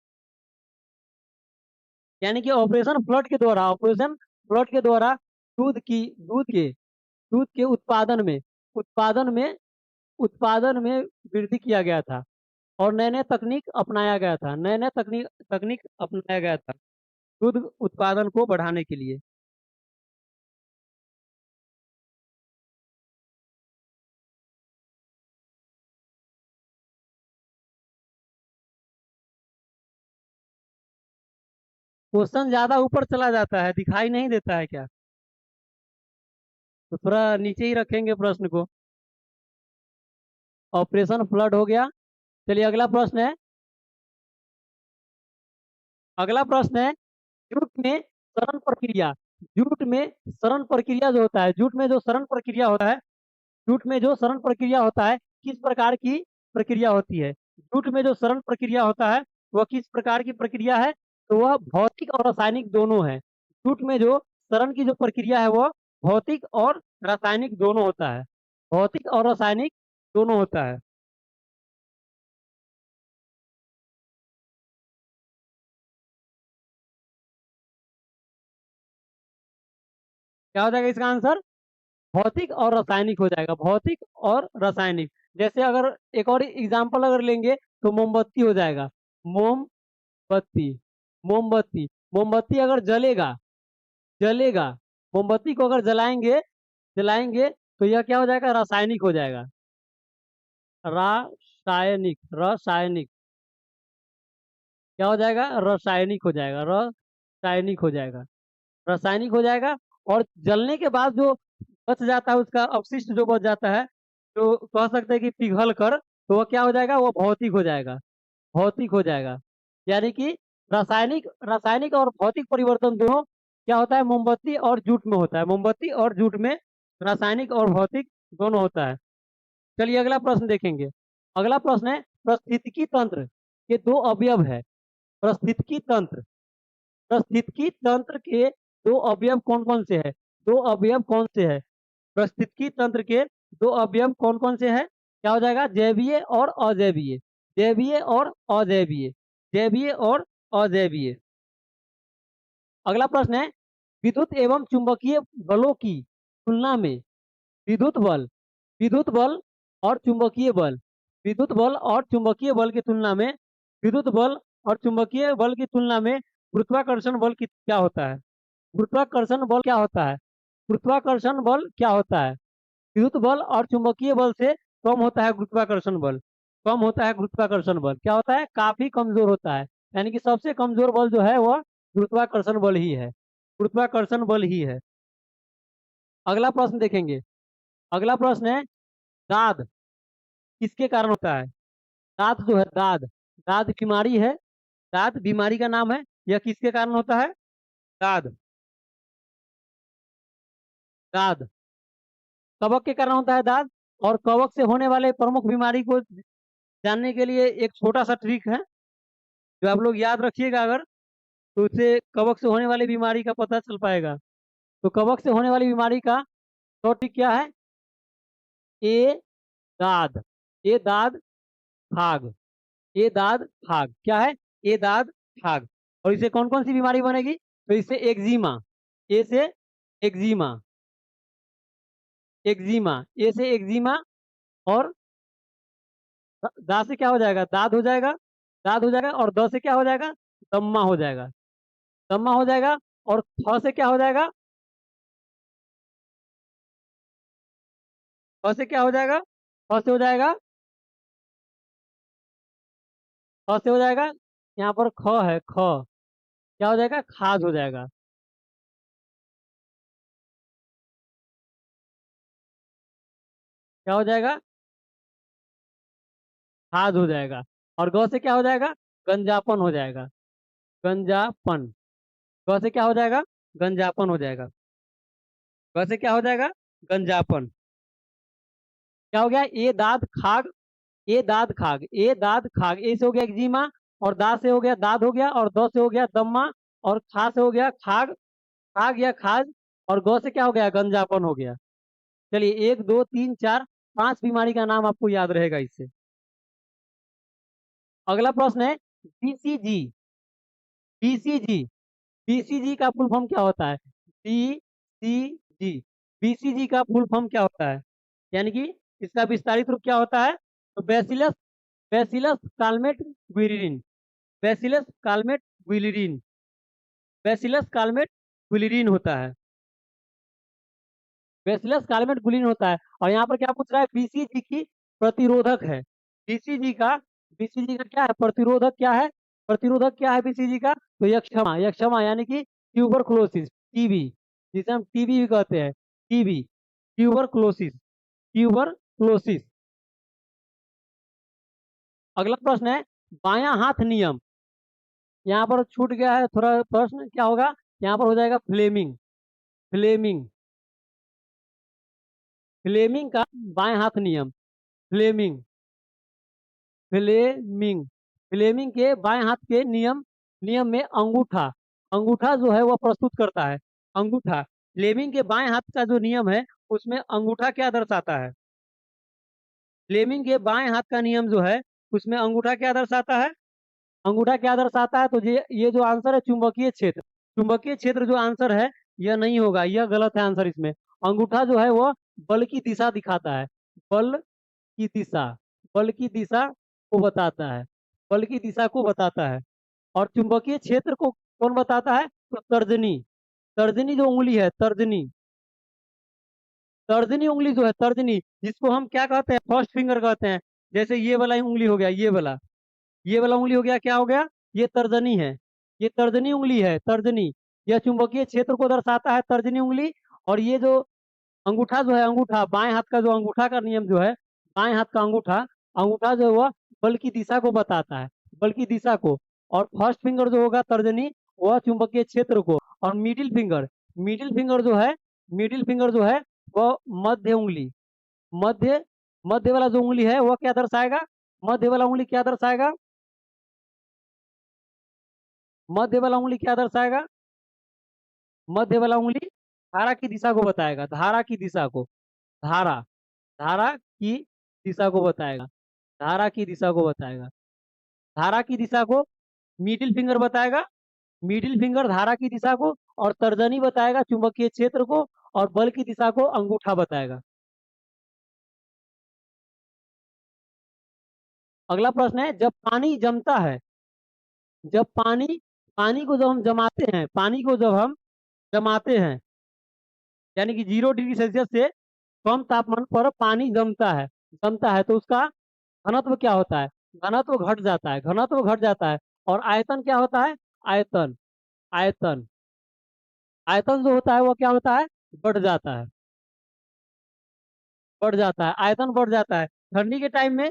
यानी कि ऑपरेशन फ्लड के द्वारा, ऑपरेशन फ्लड के द्वारा दूध के उत्पादन में उत्पादन में वृद्धि किया गया था। और नए नए तकनीक अपनाया गया था। नए नए तकनीक तकनीक अपनाया गया था दूध उत्पादन को बढ़ाने के लिए। क्वेश्चन ज्यादा ऊपर चला जाता है, दिखाई नहीं देता है क्या? तो थोड़ा नीचे ही रखेंगे प्रश्न को। ऑपरेशन फ्लड हो गया। चलिए अगला प्रश्न है। अगला प्रश्न है, जूट में सरण प्रक्रिया। जूट में सरण प्रक्रिया जो होता है, जूट में जो सरण प्रक्रिया होता है, जूट में जो सरण प्रक्रिया होता है, किस प्रकार की प्रक्रिया होती है? जूट में जो सरण प्रक्रिया होता है, वह किस प्रकार की प्रक्रिया है? तो वह भौतिक और रासायनिक दोनों है। जूट में जो सरण की जो प्रक्रिया है, वह भौतिक और रासायनिक दोनों होता है। भौतिक और रासायनिक दोनों होता है। क्या हो जाएगा इसका आंसर? भौतिक और रासायनिक हो जाएगा, भौतिक और रासायनिक। जैसे अगर एक और एग्जाम्पल अगर लेंगे तो मोमबत्ती हो जाएगा, मोमबत्ती। मोमबत्ती, मोमबत्ती अगर जलेगा, जलेगा, मोमबत्ती को अगर जलाएंगे, जलाएंगे तो यह क्या हो जाएगा? रासायनिक हो जाएगा, रासायनिक, रासायनिक। क्या हो जाएगा? रासायनिक हो जाएगा, रासायनिक हो जाएगा, रासायनिक हो जाएगा। और जलने के बाद जो बच जाता है, उसका अवशिष्ट जो बच जाता है, तो कह सकते हैं कि पिघल कर, तो वह क्या हो जाएगा? वो भौतिक हो जाएगा, भौतिक हो जाएगा। यानी कि रासायनिक, रासायनिक और भौतिक परिवर्तन दोनों क्या होता है? मोमबत्ती और जूट में होता है, मोमबत्ती और जूट में रासायनिक और भौतिक दोनों होता है। चलिए अगला प्रश्न देखेंगे। अगला प्रश्न है, पारिस्थितिकी तंत्र के दो अवयव है। पारिस्थितिकी तंत्र, पारिस्थितिकी तंत्र के दो अवयव कौन कौन से है? दो अवयव कौन से है? पारिस्थितिकी तंत्र के दो अवयव कौन कौन से हैं? क्या हो जाएगा? जैवीय और अजैवीय, जैवीय और अजैवीय, जैवीय और अजैवीय। अगला प्रश्न है, विद्युत एवं चुंबकीय बलों की तुलना में विद्युत बल, विद्युत बल और चुंबकीय बल, विद्युत बल और चुंबकीय बल की तुलना में, विद्युत बल और चुंबकीय बल की तुलना में गुरुत्वाकर्षण बल की क्या होता है? गुरुत्वाकर्षण बल क्या होता है? गुरुत्वाकर्षण बल क्या होता है? विद्युत बल और चुंबकीय बल से कम होता है गुरुत्वाकर्षण बल, कम होता है गुरुत्वाकर्षण बल। क्या होता है? काफी कमजोर होता है। यानी कि सबसे कमजोर बल जो है वह गुरुत्वाकर्षण बल ही है, गुरुत्वाकर्षण बल ही है। अगला प्रश्न देखेंगे। अगला प्रश्न है, दाद किसके कारण होता है? दाद जो है, दाद, दाद बीमारी है, दाद बीमारी का नाम है। यह किसके कारण होता है? दाद, दाद कवक के कारण होता है दाद। और कवक से होने वाले प्रमुख बीमारी को जानने के लिए एक छोटा सा ट्रिक है, जो आप लोग याद रखिएगा अगर, तो उससे कवक से होने वाली बीमारी का पता चल पाएगा। तो कवक से होने वाली बीमारी का तो ट्रिक क्या है? ए दाद, ए दाद खाग, ए दाद खाग। क्या है? ए दाद खाग। और इससे कौन कौन सी बीमारी बनेगी? तो इससे एक्जिमा, ए से एक्जिमा, एक्जिमा, ए से एक्जिमा। और दा से क्या हो जाएगा? दाद हो जाएगा, दाद हो जाएगा। और द से क्या हो जाएगा? दम्मा हो जाएगा, दम्मा हो जाएगा। और थ से क्या हो जाएगा? थ से क्या हो जाएगा? थ से हो जाएगा, ख से हो जाएगा, यहाँ पर ख है, ख। क्या हो जाएगा? खाद हो जाएगा। क्या हो जाएगा? खाद हो जाएगा। और ग से क्या हो जाएगा? गंजापन हो जाएगा, गंजापन। ग से क्या हो जाएगा? गंजापन हो जाएगा। ग से क्या हो जाएगा? गंजापन। क्या हो गया? ए दाद खाग, ए दाद खाग, ए दाद खाग। ए से हो गया एक्जिमा, और दा से हो गया दाद हो गया, और द से हो गया दम्मा, और खा से हो गया खाग, खाग या खाज। और ग से क्या हो गया? गंजापन हो गया। चलिए, एक दो तीन चार, पांच बीमारी का नाम आपको याद रहेगा इससे। अगला प्रश्न है, बीसीजी, बीसीजी, बीसीजी का फुल फॉर्म क्या होता है? बीसीजी, बीसीजी का फुल फॉर्म क्या होता है? यानी कि इसका विस्तारित रूप क्या होता है? तो bacillus, bacillus Calmette Guerin, bacillus Calmette Guerin, bacillus Calmette Guerin होता है, बैसिलस कालमेट गुइरिन होता है। और यहाँ पर क्या पूछ रहा है? बीसीजी की प्रतिरोधक है, बीसीजी का, बीसीजी का क्या है? प्रतिरोधक क्या है? प्रतिरोधक क्या है बीसीजी का? तो यक्षमा, यक्षमा यानी कि ट्यूबरकुलोसिस, टीबी, जिसे हम टीबी भी कहते हैं, टीबी, ट्यूबरकुलोसिस, ट्यूबरकुलोसिस। अगला प्रश्न है, बायां हाथ नियम। यहाँ पर छूट गया है थोड़ा प्रश्न, क्या होगा? यहाँ पर हो जाएगा फ्लेमिंग, फ्लेमिंग, फ्लेमिंग का बाएं हाथ नियम, फ्लेमिंग, फ्लेमिंग, फ्लेमिंग के बाएं हाथ के नियम, नियम में अंगूठा, अंगूठा जो है वह प्रस्तुत करता है, अंगूठा। फ्लेमिंग के बाएं हाथ का जो नियम है, उसमें अंगूठा क्या दर्शाता है? फ्लेमिंग के बाएं हाथ का नियम जो है, उसमें अंगूठा क्या दर्शाता है? अंगूठा क्या दर्शाता है? तो ये जो आंसर है, चुंबकीय क्षेत्र, चुंबकीय क्षेत्र जो आंसर है, यह नहीं होगा, यह गलत है आंसर इसमें। अंगूठा जो है वह बल की दिशा दिखाता है। बल की दिशा, बल की दिशा को बताता है, बल की दिशा को बताता है। और चुंबकीय क्षेत्र को कौन बताता है? तो तर्जनी, तर्जनी जो उंगली है, तर्जनी, तर्जनी उंगली जो है, तर्जनी, जिसको हम क्या कहते हैं? फर्स्ट फिंगर कहते हैं। जैसे ये वाला उंगली हो गया, ये वाला उंगली हो गया, क्या हो गया? ये तर्जनी है, ये तर्जनी उंगली है, तर्जनी। यह चुंबकीय क्षेत्र को दर्शाता है, तर्जनी उंगली। और ये जो अंगूठा जो है, अंगूठा बाएं हाथ का जो अंगूठा का नियम जो है, बाएं हाथ का अंगूठा, अंगूठा जो है वह बल की दिशा को बताता है, बल की दिशा को। और फर्स्ट फिंगर जो होगा, तर्जनी, वह चुंबकीय क्षेत्र को। और मिडिल फिंगर, मिडिल फिंगर जो है, मिडिल फिंगर जो है वह मध्य उंगली, मध्य, मध्य वाला जो उंगली है वह क्या दर्शाएगा? मध्य वाला उंगली क्या दर्शाएगा? मध्य वाला उंगली क्या दर्शाएगा? मध्य वाला उंगली धारा की दिशा को बताएगा, धारा की दिशा को, धारा, धारा की दिशा को बताएगा, धारा की दिशा को बताएगा, धारा की दिशा को मिडिल फिंगर बताएगा, मिडिल फिंगर धारा की दिशा को। और तर्जनी बताएगा चुंबकीय क्षेत्र को। और बल की दिशा को अंगूठा बताएगा। अगला प्रश्न है, जब पानी जमता है, जब पानी, पानी को जब हम जमाते हैं, पानी को जब हम जमाते हैं, यानी कि 0 डिग्री सेल्सियस से कम तापमान पर पानी जमता है, जमता है, तो उसका घनत्व क्या होता है? घनत्व घट जाता है, घनत्व घट जाता है। और आयतन क्या होता है? आयतन, आयतन, आयतन जो होता है वो क्या होता है? बढ़ जाता है, बढ़ जाता है, आयतन बढ़ जाता है। ठंडी के टाइम में,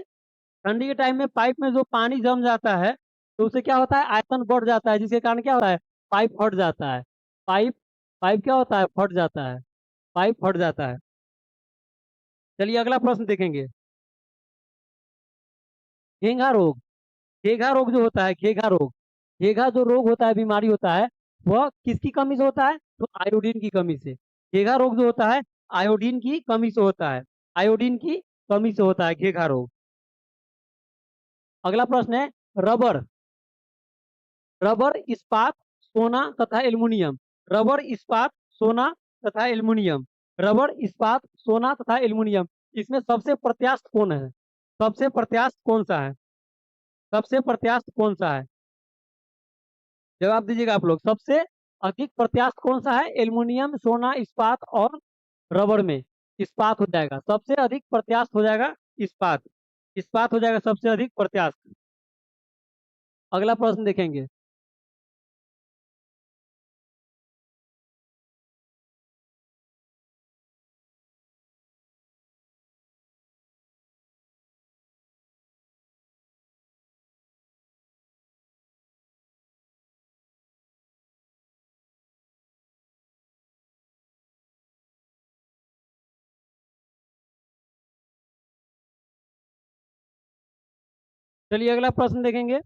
ठंडी के टाइम में पाइप में जो पानी जम जाता है, तो उससे क्या होता है? आयतन बढ़ जाता है, जिसके कारण क्या होता है? पाइप फट जाता है, पाइप, पाइप क्या होता है? फट जाता है, पाइप फट जाता है। चलिए अगला प्रश्न देखेंगे। घेंघा रोग, घेघा रोग जो होता है, घेघा रोग, घेघा जो रोग होता है, बीमारी होता है, वह किसकी कमी से होता है? तो आयोडीन की कमी से। घेघा रोग जो होता है, आयोडीन की कमी से होता है, आयोडीन की कमी से होता है घेघा रोग। अगला प्रश्न है, रबर, रबर, इस्पात, सोना तथा एल्युमिनियम, रबर, इस्पात, सोना तथा एल्युमिनियम, रबर, इस्पात, सोना तथा एल्युमिनियम, इसमें सबसे प्रत्यास्थ कौन है? सबसे प्रत्यास्थ कौन सा है? सबसे प्रत्यास्थ कौन सा है? जवाब दीजिएगा आप लोग। सबसे अधिक प्रत्यास्थ कौन सा है? एल्युमिनियम, सोना, इस्पात और रबर में इस्पात हो जाएगा, सबसे अधिक प्रत्यास्थ हो जाएगा इस्पात, इस्पात हो जाएगा सबसे अधिक प्रत्यास्थ। अगला प्रश्न देखेंगे। चलिए अगला प्रश्न देखेंगे।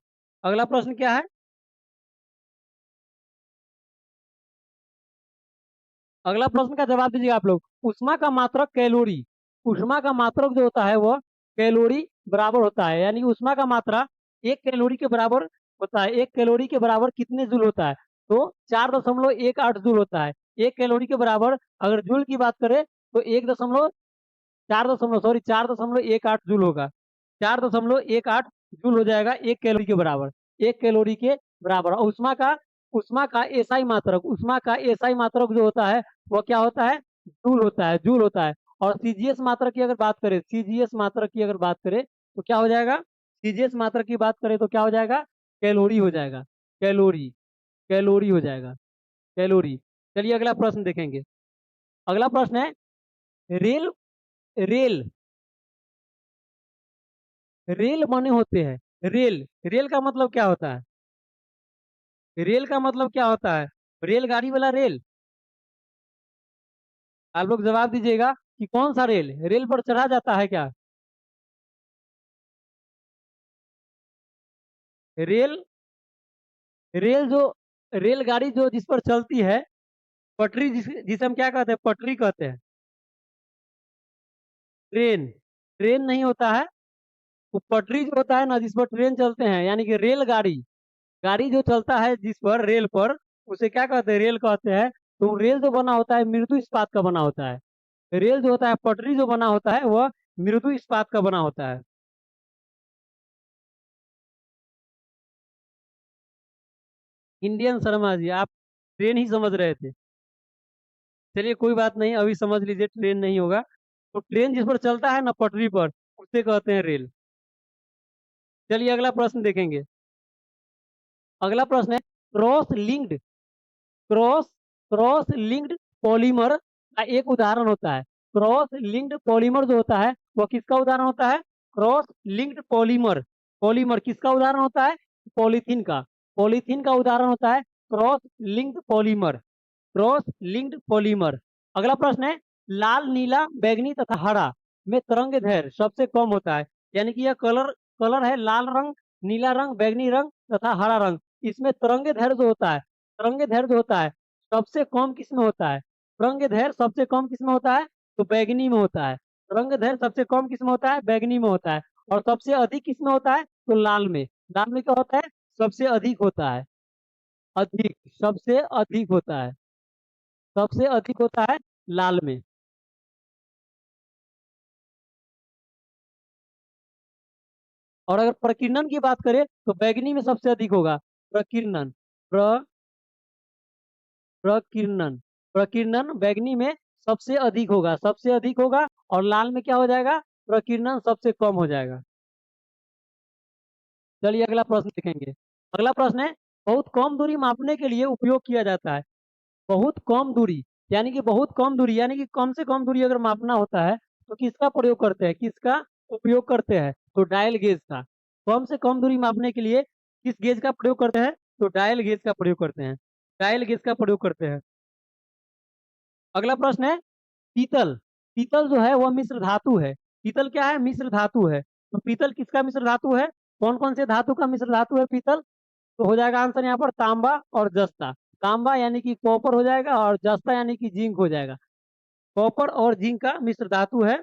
अगला प्रश्न क्या है? अगला प्रश्न का जवाब दीजिए आप लोग। उष्मा का मात्रक कैलोरी, उष्मा का मात्रक जो होता है वह कैलोरी बराबर होता है, यानी उष्मा का मात्रा 1 कैलोरी के बराबर होता है। 1 कैलोरी के बराबर कितने जूल होता है? तो 4.18 जूल होता है। 1 कैलोरी के बराबर अगर जूल की बात करें तो 4.18 जूल होगा, 4.18 जूल हो जाएगा 1 कैलोरी के बराबर, 1 कैलोरी के बराबर। और उष्मा का एसआई मात्रक, उष्मा का एसआई मात्रक जो होता है वो क्या होता है? जूल होता है, जूल होता है। और सीजीएस मात्रक की अगर बात करें, सीजीएस मात्रक की अगर बात करें तो क्या हो जाएगा? सीजीएस मात्रक की बात करें तो क्या हो जाएगा? कैलोरी हो जाएगा, कैलोरी, कैलोरी हो जाएगा, कैलोरी। चलिए अगला प्रश्न देखेंगे। अगला प्रश्न है, रेल, रेल, रेल बने होते हैं, रेल, रेल का मतलब क्या होता है? रेल का मतलब क्या होता है? रेलगाड़ी वाला रेल। आप लोग जवाब दीजिएगा कि कौन सा रेल, रेल पर चढ़ा जाता है क्या? रेल, रेल जो, रेलगाड़ी जो जिस पर चलती है, पटरी, जिसे हम क्या कहते हैं? पटरी कहते हैं। ट्रेन, ट्रेन नहीं होता है। वो पटरी जो होता है ना, जिस पर ट्रेन चलते हैं, यानी कि रेलगाड़ी, गाड़ी जो चलता है जिस पर, रेल पर, उसे क्या कहते हैं? रेल कहते हैं। तो रेल जो बना होता है मृदु इस्पात का बना होता है। रेल जो होता है, पटरी जो बना होता है वह मृदु इस्पात का बना होता है। इंडियन शर्मा जी, आप ट्रेन ही समझ रहे थे। चलिए कोई बात नहीं, अभी समझ लीजिए ट्रेन नहीं होगा। तो ट्रेन जिस पर चलता है ना पटरी पर, उसे कहते हैं रेल। चलिए अगला प्रश्न देखेंगे। अगला प्रश्न है cross linked cross cross linked polymer का एक उदाहरण होता है। क्रॉस लिंक्ड पॉलीमर जो होता है वह किसका उदाहरण होता है? Cross linked polymer. पॉलीमर किसका उदाहरण होता है? पॉलीथीन का। पॉलीथीन का उदाहरण होता है cross linked polymer. Cross linked polymer. अगला प्रश्न है लाल, नीला, बैंगनी तथा हरा में तरंग दैर्ध्य सबसे कम होता है। यानी कि यह कलर कलर है लाल रंग, नीला रंग, बैंगनी रंग तथा हरा रंग। इसमें तरंग दैर्ध्य जो होता है, तरंग दैर्ध्य जो होता है सबसे कम किस में होता है? तरंग दैर्ध्य सबसे कम किस में होता है? तो बैंगनी में होता है। तरंग दैर्ध्य सबसे कम किस में होता है? बैंगनी में होता है। और सबसे अधिक किस में होता है? तो लाल में। लाल में क्या होता है? सबसे अधिक होता है। अधिक, सबसे अधिक होता है। सबसे अधिक होता है लाल में। और अगर प्रकीर्णन की बात करें तो बैंगनी में सबसे अधिक होगा। प्रकीर्णन, प्रकीर्णन, प्रकीर्णन बैंगनी में सबसे अधिक होगा, सबसे अधिक होगा। और लाल में क्या हो जाएगा? प्रकीर्णन सबसे कम हो जाएगा। चलिए अगला प्रश्न देखेंगे। अगला प्रश्न है बहुत कम दूरी मापने के लिए उपयोग किया जाता है। बहुत कम दूरी यानी कि बहुत कम दूरी यानी कि कम से कम दूरी अगर मापना होता है तो किसका प्रयोग करते हैं? किसका उपयोग करते हैं? तो डायल गेज का। कम से कम दूरी मापने के लिए किस गेज का प्रयोग करते हैं? तो डायल गेज का प्रयोग करते हैं। डायल गेज का प्रयोग करते हैं। अगला प्रश्न है पीतल। पीतल जो है वह मिश्र धातु है। पीतल क्या है? मिश्र धातु है। तो पीतल किसका मिश्र धातु है? कौन कौन से धातु का मिश्र धातु है पीतल? तो हो जाएगा आंसर यहाँ पर तांबा और जस्ता। तांबा यानी कि कॉपर हो जाएगा और जस्ता यानी कि जिंक हो जाएगा। कॉपर और जिंक का मिश्र धातु है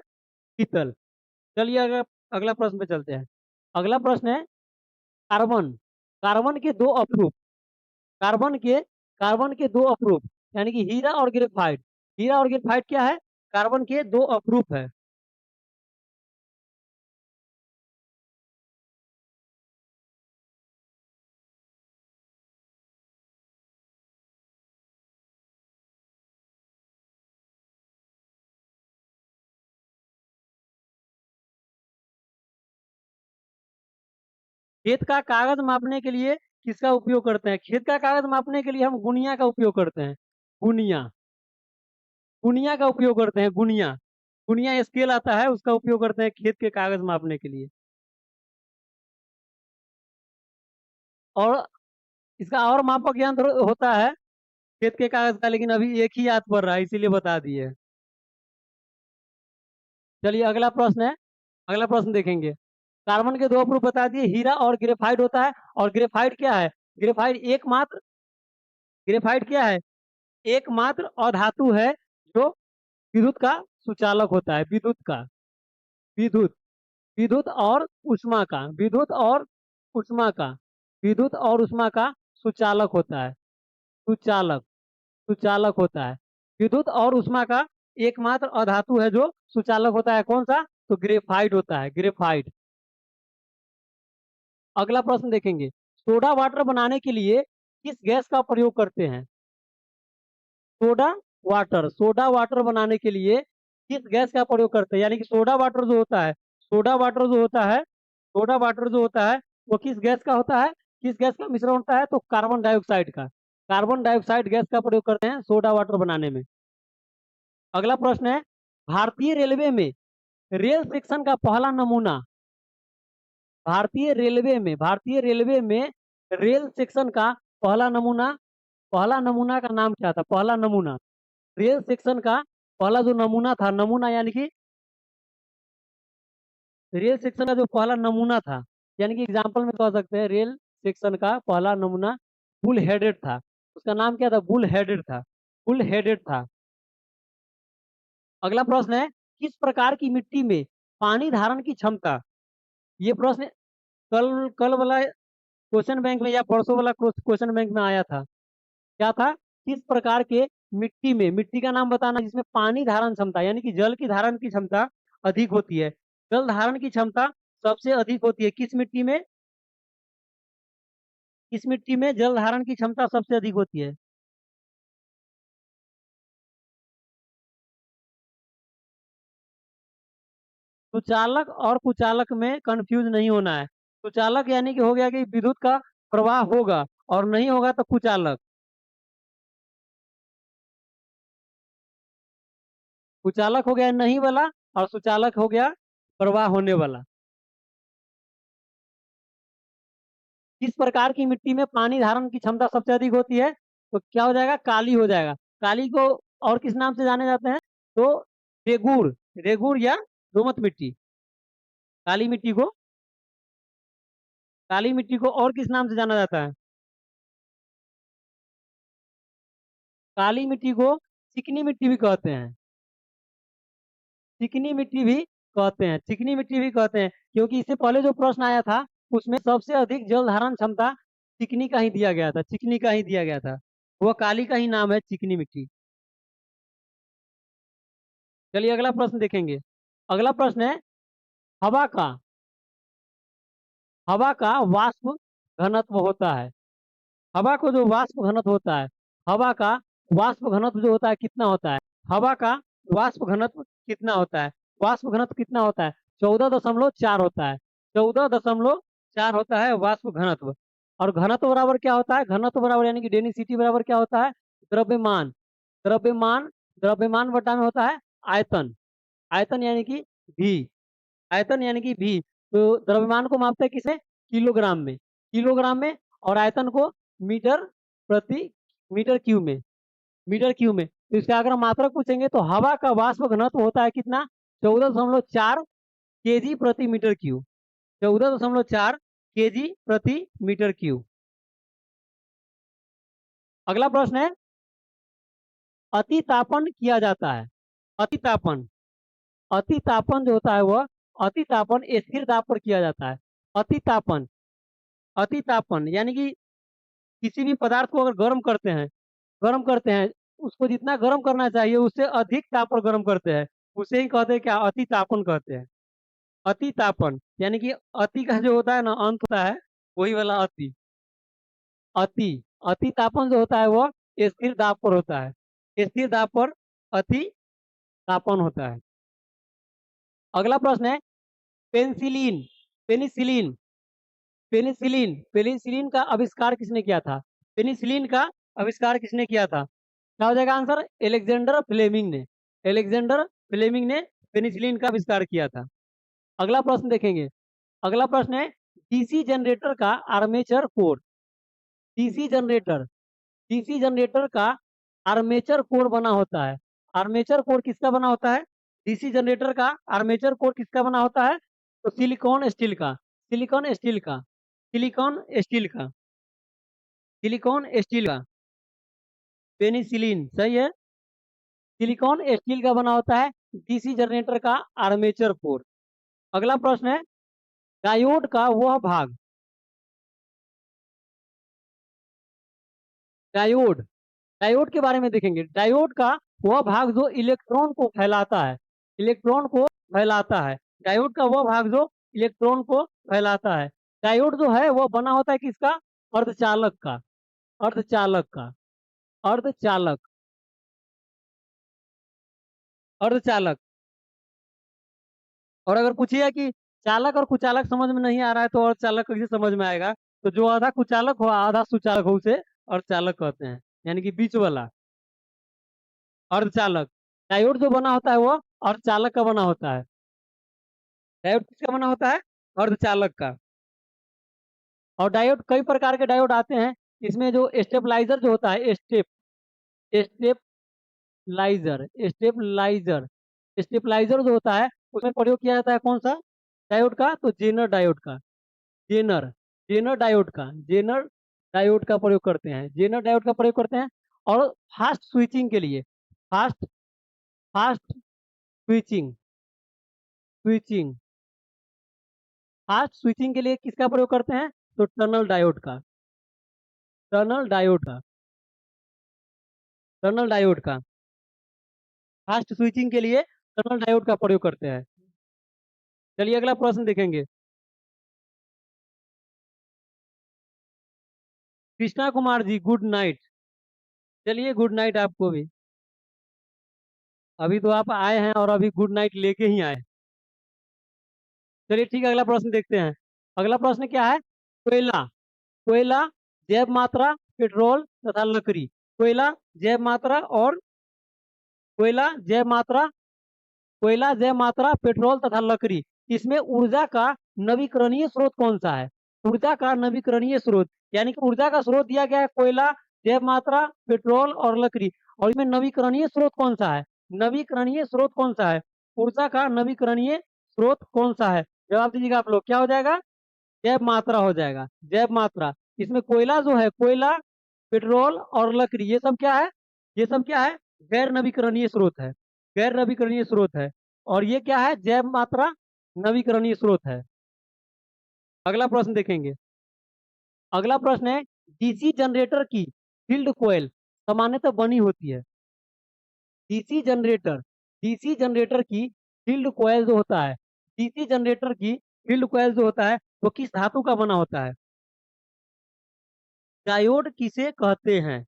पीतल। चलिए अगर अगला प्रश्न पे चलते हैं। अगला प्रश्न है कार्बन। कार्बन के दो अपरूप। कार्बन के कार्बन के दो अपरूप यानी कि हीरा और ग्रेफाइट। हीरा और ग्रेफाइट क्या है? कार्बन के दो अपरूप है। खेत का कागज मापने के लिए किसका उपयोग करते हैं? खेत का कागज मापने के लिए हम गुनिया का उपयोग करते हैं। गुनिया, गुनिया का उपयोग करते हैं। गुनिया, गुनिया स्केल आता है, उसका उपयोग करते हैं खेत के कागज मापने के लिए। और इसका और मापक यंत्र होता है खेत के कागज का, लेकिन अभी एक ही याद पड़ रहा है इसीलिए बता दिए। चलिए अगला प्रश्न है। अगला प्रश्न देखेंगे। कार्बन के दो प्रूफ बता दिए, हीरा और ग्रेफाइट होता है। और ग्रेफाइट क्या है? ग्रेफाइट एकमात्र ग्रेफाइट क्या है? एकमात्र अधातु है जो विद्युत का सुचालक होता है। विद्युत का, विद्युत, विद्युत और उष्मा का, विद्युत और उष्मा का, विद्युत और उष्मा का सुचालक होता है। सुचालक, सुचालक होता है। विद्युत और उष्मा का एकमात्र अधातु है जो सुचालक होता है। कौन सा? तो ग्रेफाइट होता है, ग्रेफाइट। अगला प्रश्न देखेंगे। सोडा वाटर बनाने के लिए किस गैस का प्रयोग करते हैं? सोडा वाटर, सोडा वाटर बनाने के लिए किस गैस का प्रयोग करते हैं? यानी कि सोडा वाटर जो होता है, सोडा वाटर जो होता है, सोडा वाटर जो होता है वो किस गैस का होता है? किस गैस का मिश्रण होता है? तो कार्बन डाइऑक्साइड का। कार्बन डाइऑक्साइड गैस का प्रयोग करते हैं सोडा वाटर बनाने में। अगला प्रश्न है भारतीय रेलवे में रेल सेक्शन का पहला नमूना। भारतीय रेलवे में रेल सेक्शन का पहला नमूना, पहला नमूना का नाम क्या था? पहला नमूना रेल सेक्शन का पहला जो नमूना था, नमूना यानी कि रेल सेक्शन का जो पहला नमूना था, यानी कि एग्जाम्पल में कह सकते हैं रेल सेक्शन का पहला नमूना बुल हेडेड था। उसका नाम क्या था? बुल हेडेड था। बुल हेडेड था। अगला प्रश्न है किस प्रकार की मिट्टी में पानी धारण की क्षमता? ये प्रश्न कल कल वाला क्वेश्चन बैंक में या परसों वाला क्वेश्चन बैंक में आया था। क्या था? किस प्रकार के मिट्टी का नाम बताना जिसमें पानी धारण क्षमता यानी कि जल की धारण की क्षमता अधिक होती है। जल धारण की क्षमता सबसे अधिक होती है किस मिट्टी में? किस मिट्टी में जल धारण की क्षमता सबसे अधिक होती है? सुचालक और कुचालक में कंफ्यूज नहीं होना है। सुचालक यानी कि हो गया कि विद्युत का प्रवाह होगा, और नहीं होगा तो कुचालक। कुचालक हो गया नहीं वाला, और सुचालक हो गया प्रवाह होने वाला। किस प्रकार की मिट्टी में पानी धारण की क्षमता सबसे अधिक होती है? तो क्या हो जाएगा? काली हो जाएगा। काली को और किस नाम से जाने जाते हैं? तो रेगूर, रेगूर या दोमट मिट्टी। काली मिट्टी को, काली मिट्टी को और किस नाम से जाना जाता है? काली मिट्टी को चिकनी मिट्टी भी कहते हैं। चिकनी मिट्टी भी कहते हैं, चिकनी मिट्टी भी कहते हैं, क्योंकि इससे पहले जो प्रश्न आया था उसमें सबसे अधिक जल धारण क्षमता चिकनी का ही दिया गया था, चिकनी का ही दिया गया था। वह काली का ही नाम है चिकनी मिट्टी। चलिए अगला प्रश्न देखेंगे। अगला प्रश्न है, हवा का हवा का वाष्प घनत्व होता है। हवा को जो वाष्प घनत्व होता है, हवा का वाष्प घनत्व जो होता है कितना होता है? हवा का वाष्प घनत्व कितना होता है? वाष्प घनत्व कितना होता है? 14.4 होता है। 14.4 होता है वाष्प घनत्व। और घनत्व बराबर क्या होता है? घनत्व बराबर यानी कि डेंसिटी बराबर क्या होता है? द्रव्यमान। द्रव्यमान, द्रव्यमान बटा में होता है आयतन। आयतन यानी कि भी, आयतन यानी कि भी। तो द्रव्यमान को मापते हैं किसे? किलोग्राम में, किलोग्राम में। और आयतन को मीटर प्रति मीटर क्यूब में, मीटर क्यूब में। तो इसका अगर मात्रक पूछेंगे तो हवा का वाष्प घनत्व होता है कितना? 14.4 केजी प्रति मीटर क्यूब। 14.4 केजी प्रति मीटर क्यूब। अगला प्रश्न है, अतितापन किया जाता है। अतितापन, अतितापन जो होता है वह अतितापन स्थिर दाब पर किया जाता है। अतितापन, अतितापन यानी कि किसी भी पदार्थ को अगर गर्म करते हैं, गर्म करते हैं, उसको जितना गर्म करना चाहिए उससे अधिक ताप पर गर्म करते हैं, उसे ही कहते हैं क्या? अति तापन कहते हैं। अति तापन यानी कि अति का जो होता है ना अंत होता है, वही वाला अति। अति, अति तापन जो होता है वह स्थिर दाब पर होता है, स्थिर दाब पर अति तापन होता है। अगला प्रश्न है, पेनिसिलिन, पेनिसिलिन, पेनिसिलिन, पेनिसिलिन का आविष्कार किसने किया था? पेनिसिलिन का आविष्कार किसने किया था? क्या हो जाएगा आंसर? एलेक्जेंडर फ्लेमिंग ने, एलेक्जेंडर फ्लेमिंग ने पेनिसिलिन का आविष्कार किया था। अगला प्रश्न देखेंगे। अगला प्रश्न है, डीसी जनरेटर का armature core, DC generator, DC generator का आर्मेचर कोर बना होता है। आर्मेचर कोर किसका बना होता है? डीसी जनरेटर का आर्मेचर कोर किसका बना होता है? तो सिलिकॉन स्टील का, सिलिकॉन स्टील का, सिलिकॉन स्टील का, सिलिकॉन स्टील का। पेनिसिलिन सही है, सिलिकॉन स्टील का बना होता है डीसी जनरेटर का आर्मेचर कोर। अगला प्रश्न है, डायोड का वह भाग, डायोड, डायोड के बारे में देखेंगे। डायोड का वह भाग जो इलेक्ट्रॉन को फैलाता है, इलेक्ट्रॉन को फैलाता है। डायोड का वह भाग जो इलेक्ट्रॉन को फैलाता है। डायोड जो है वह बना होता है किसका? अर्धचालक का, अर्धचालक का, अर्धचालक, अर्धचालक। और अगर पूछिए कि चालक और कुचालक समझ में नहीं आ रहा है तो अर्धचालक कैसे समझ में आएगा? तो जो आधा कुचालक हो आधा सुचालक हो उसे अर्धचालक कहते हैं, यानी कि बीच वाला अर्धचालक। डायोड जो बना होता है वो अर्धचालक का बना होता है। डायोड किसका बना होता है? अर्धचालक का। और डायोड कई प्रकार के डायोड आते हैं। इसमें जो स्टेबलाइजर जो होता है, स्टेपलाइजर, स्टेबलाइजर, स्टेबलाइजर जो होता है उसमें प्रयोग किया जाता है कौन सा डायोड का? तो जेनर डायोड का, जेनर, जेनर डायोड का, जेनर डायोड का प्रयोग करते हैं, जेनर डायोड का प्रयोग करते हैं। और फास्ट स्विचिंग के लिए, fast, fast switching, switching, fast switching के लिए किसका प्रयोग करते हैं? तो टनल डायोड का, टनल डायोड का, टनल डायोड का, फास्ट स्विचिंग के लिए टनल डायोड का प्रयोग करते हैं। चलिए अगला प्रश्न देखेंगे। Krishna Kumar ji good night. चलिए गुड नाइट आपको भी। अभी तो आप आए हैं और अभी गुड नाइट लेके ही आए। चलिए ठीक है, अगला प्रश्न देखते हैं। अगला प्रश्न क्या है? कोयला, कोयला, जैव मात्रा, पेट्रोल तथा लकड़ी। कोयला, जैव मात्रा और कोयला, जैव मात्रा, कोयला, जैव मात्रा, पेट्रोल तथा लकड़ी। इसमें ऊर्जा का नवीकरणीय स्रोत कौन सा है? ऊर्जा का नवीकरणीय स्रोत, यानी कि ऊर्जा का स्रोत दिया गया है कोयला, जैव मात्रा, पेट्रोल और लकड़ी, और इसमें नवीकरणीय स्रोत कौन सा है? नवीकरणीय स्रोत कौन सा है? ऊर्जा का नवीकरणीय स्रोत कौन सा है? जवाब दीजिएगा आप लोग, क्या हो जाएगा? जैव मात्रा हो जाएगा, जैव मात्रा। इसमें कोयला जो है, कोयला, पेट्रोल और लकड़ी, ये सब क्या है? ये सब क्या है? गैर नवीकरणीय स्रोत है, गैर नवीकरणीय स्रोत है। और ये क्या है? जैव मात्रा नवीकरणीय स्रोत है। अगला प्रश्न देखेंगे। अगला प्रश्न है, डीसी जनरेटर की फील्ड कोयल सामान्यतः बनी होती है। डीसी जनरेटर, डीसी जनरेटर की फील्ड कोयल जो होता है, डीसी जनरेटर की फील्ड कोयल जो होता है वो किस धातु का बना होता है? डायोड किसे कहते हैं?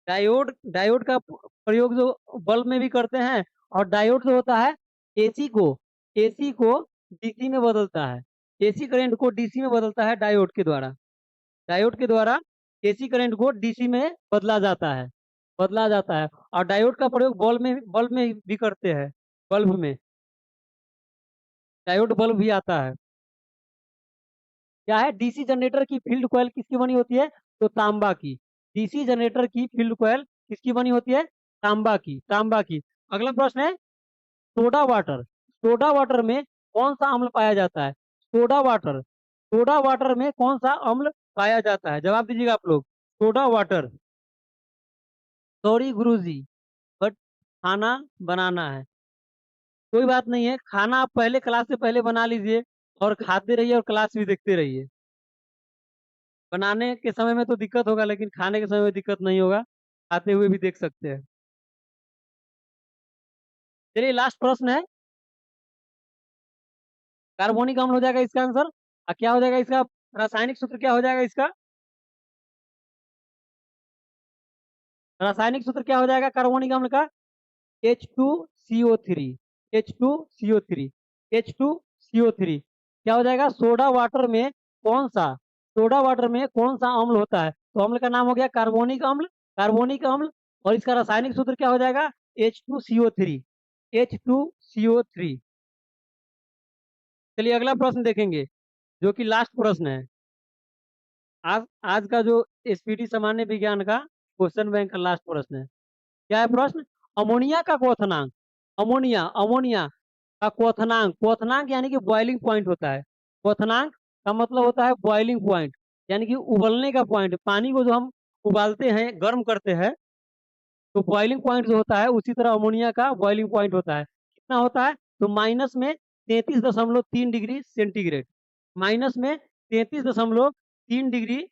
डायोड, डायोड का प्रयोग जो बल्ब में भी करते हैं, और डायोड जो होता है एसी को, एसी को डीसी में बदलता है, एसी करंट को डीसी में बदलता है डायोड के द्वारा। डायोड के द्वारा एसी करंट को डीसी में बदला जाता है, बदला जाता है। और डायोड का प्रयोग बल्ब में भी करते हैं, बल्ब में डायोड बल्ब भी आता है। क्या है? डीसी जनरेटर की फील्ड कॉइल किसकी बनी होती है? तो तांबा की। डीसी जनरेटर की फील्ड कॉइल किसकी बनी होती है? तांबा की, तांबा की। अगला प्रश्न है, सोडा वाटर, सोडा वाटर में कौन सा अम्ल पाया जाता है? सोडा वाटर, सोडा वाटर में कौन सा अम्ल पाया जाता है? जवाब दीजिएगा आप लोग, soda water. Sorry Guruji, but खाना बनाना है। कोई बात नहीं है, खाना आप पहले क्लास से पहले बना लीजिए और खाते रहिए और क्लास भी देखते रहिए। बनाने के समय में तो दिक्कत होगा, लेकिन खाने के समय में दिक्कत नहीं होगा, खाते हुए भी देख सकते हैं। चलिए लास्ट प्रश्न है, कार्बोनिक अम्ल हो जाएगा इसका आंसर। क्या हो जाएगा इसका रासायनिक सूत्र? क्या हो जाएगा इसका रासायनिक सूत्र? क्या हो जाएगा कार्बोनिक अम्ल का? H2CO3, H2CO3, H2CO3। क्या हो जाएगा? सोडा वाटर में कौन सा, सोडा वाटर में कौन सा अम्ल होता है? तो अम्ल का नाम हो गया कार्बोनिक अम्ल, कार्बोनिक अम्ल। और इसका रासायनिक सूत्र क्या हो जाएगा? H2CO3, H2CO3। चलिए अगला प्रश्न देखेंगे, जो कि लास्ट प्रश्न है। आज आज का जो एसपीटी सामान्य विज्ञान का क्वेश्चन बैंक का लास्ट प्रश्न है। क्या है प्रश्न? अमोनिया का क्वथनांक, अमोनिया, अमोनिया का क्वथनांक, क्वथनांक यानी कि बॉइलिंग पॉइंट होता है। क्वथनांक का मतलब होता है बॉइलिंग पॉइंट, यानी कि उबलने का पॉइंट। पानी को जो हम उबालते हैं, गर्म करते हैं, तो बॉइलिंग पॉइंट जो होता है, उसी तरह अमोनिया का बॉइलिंग पॉइंट होता है। कितना होता है? तो -33.3 डिग्री सेंटीग्रेड, -33.3 डिग्री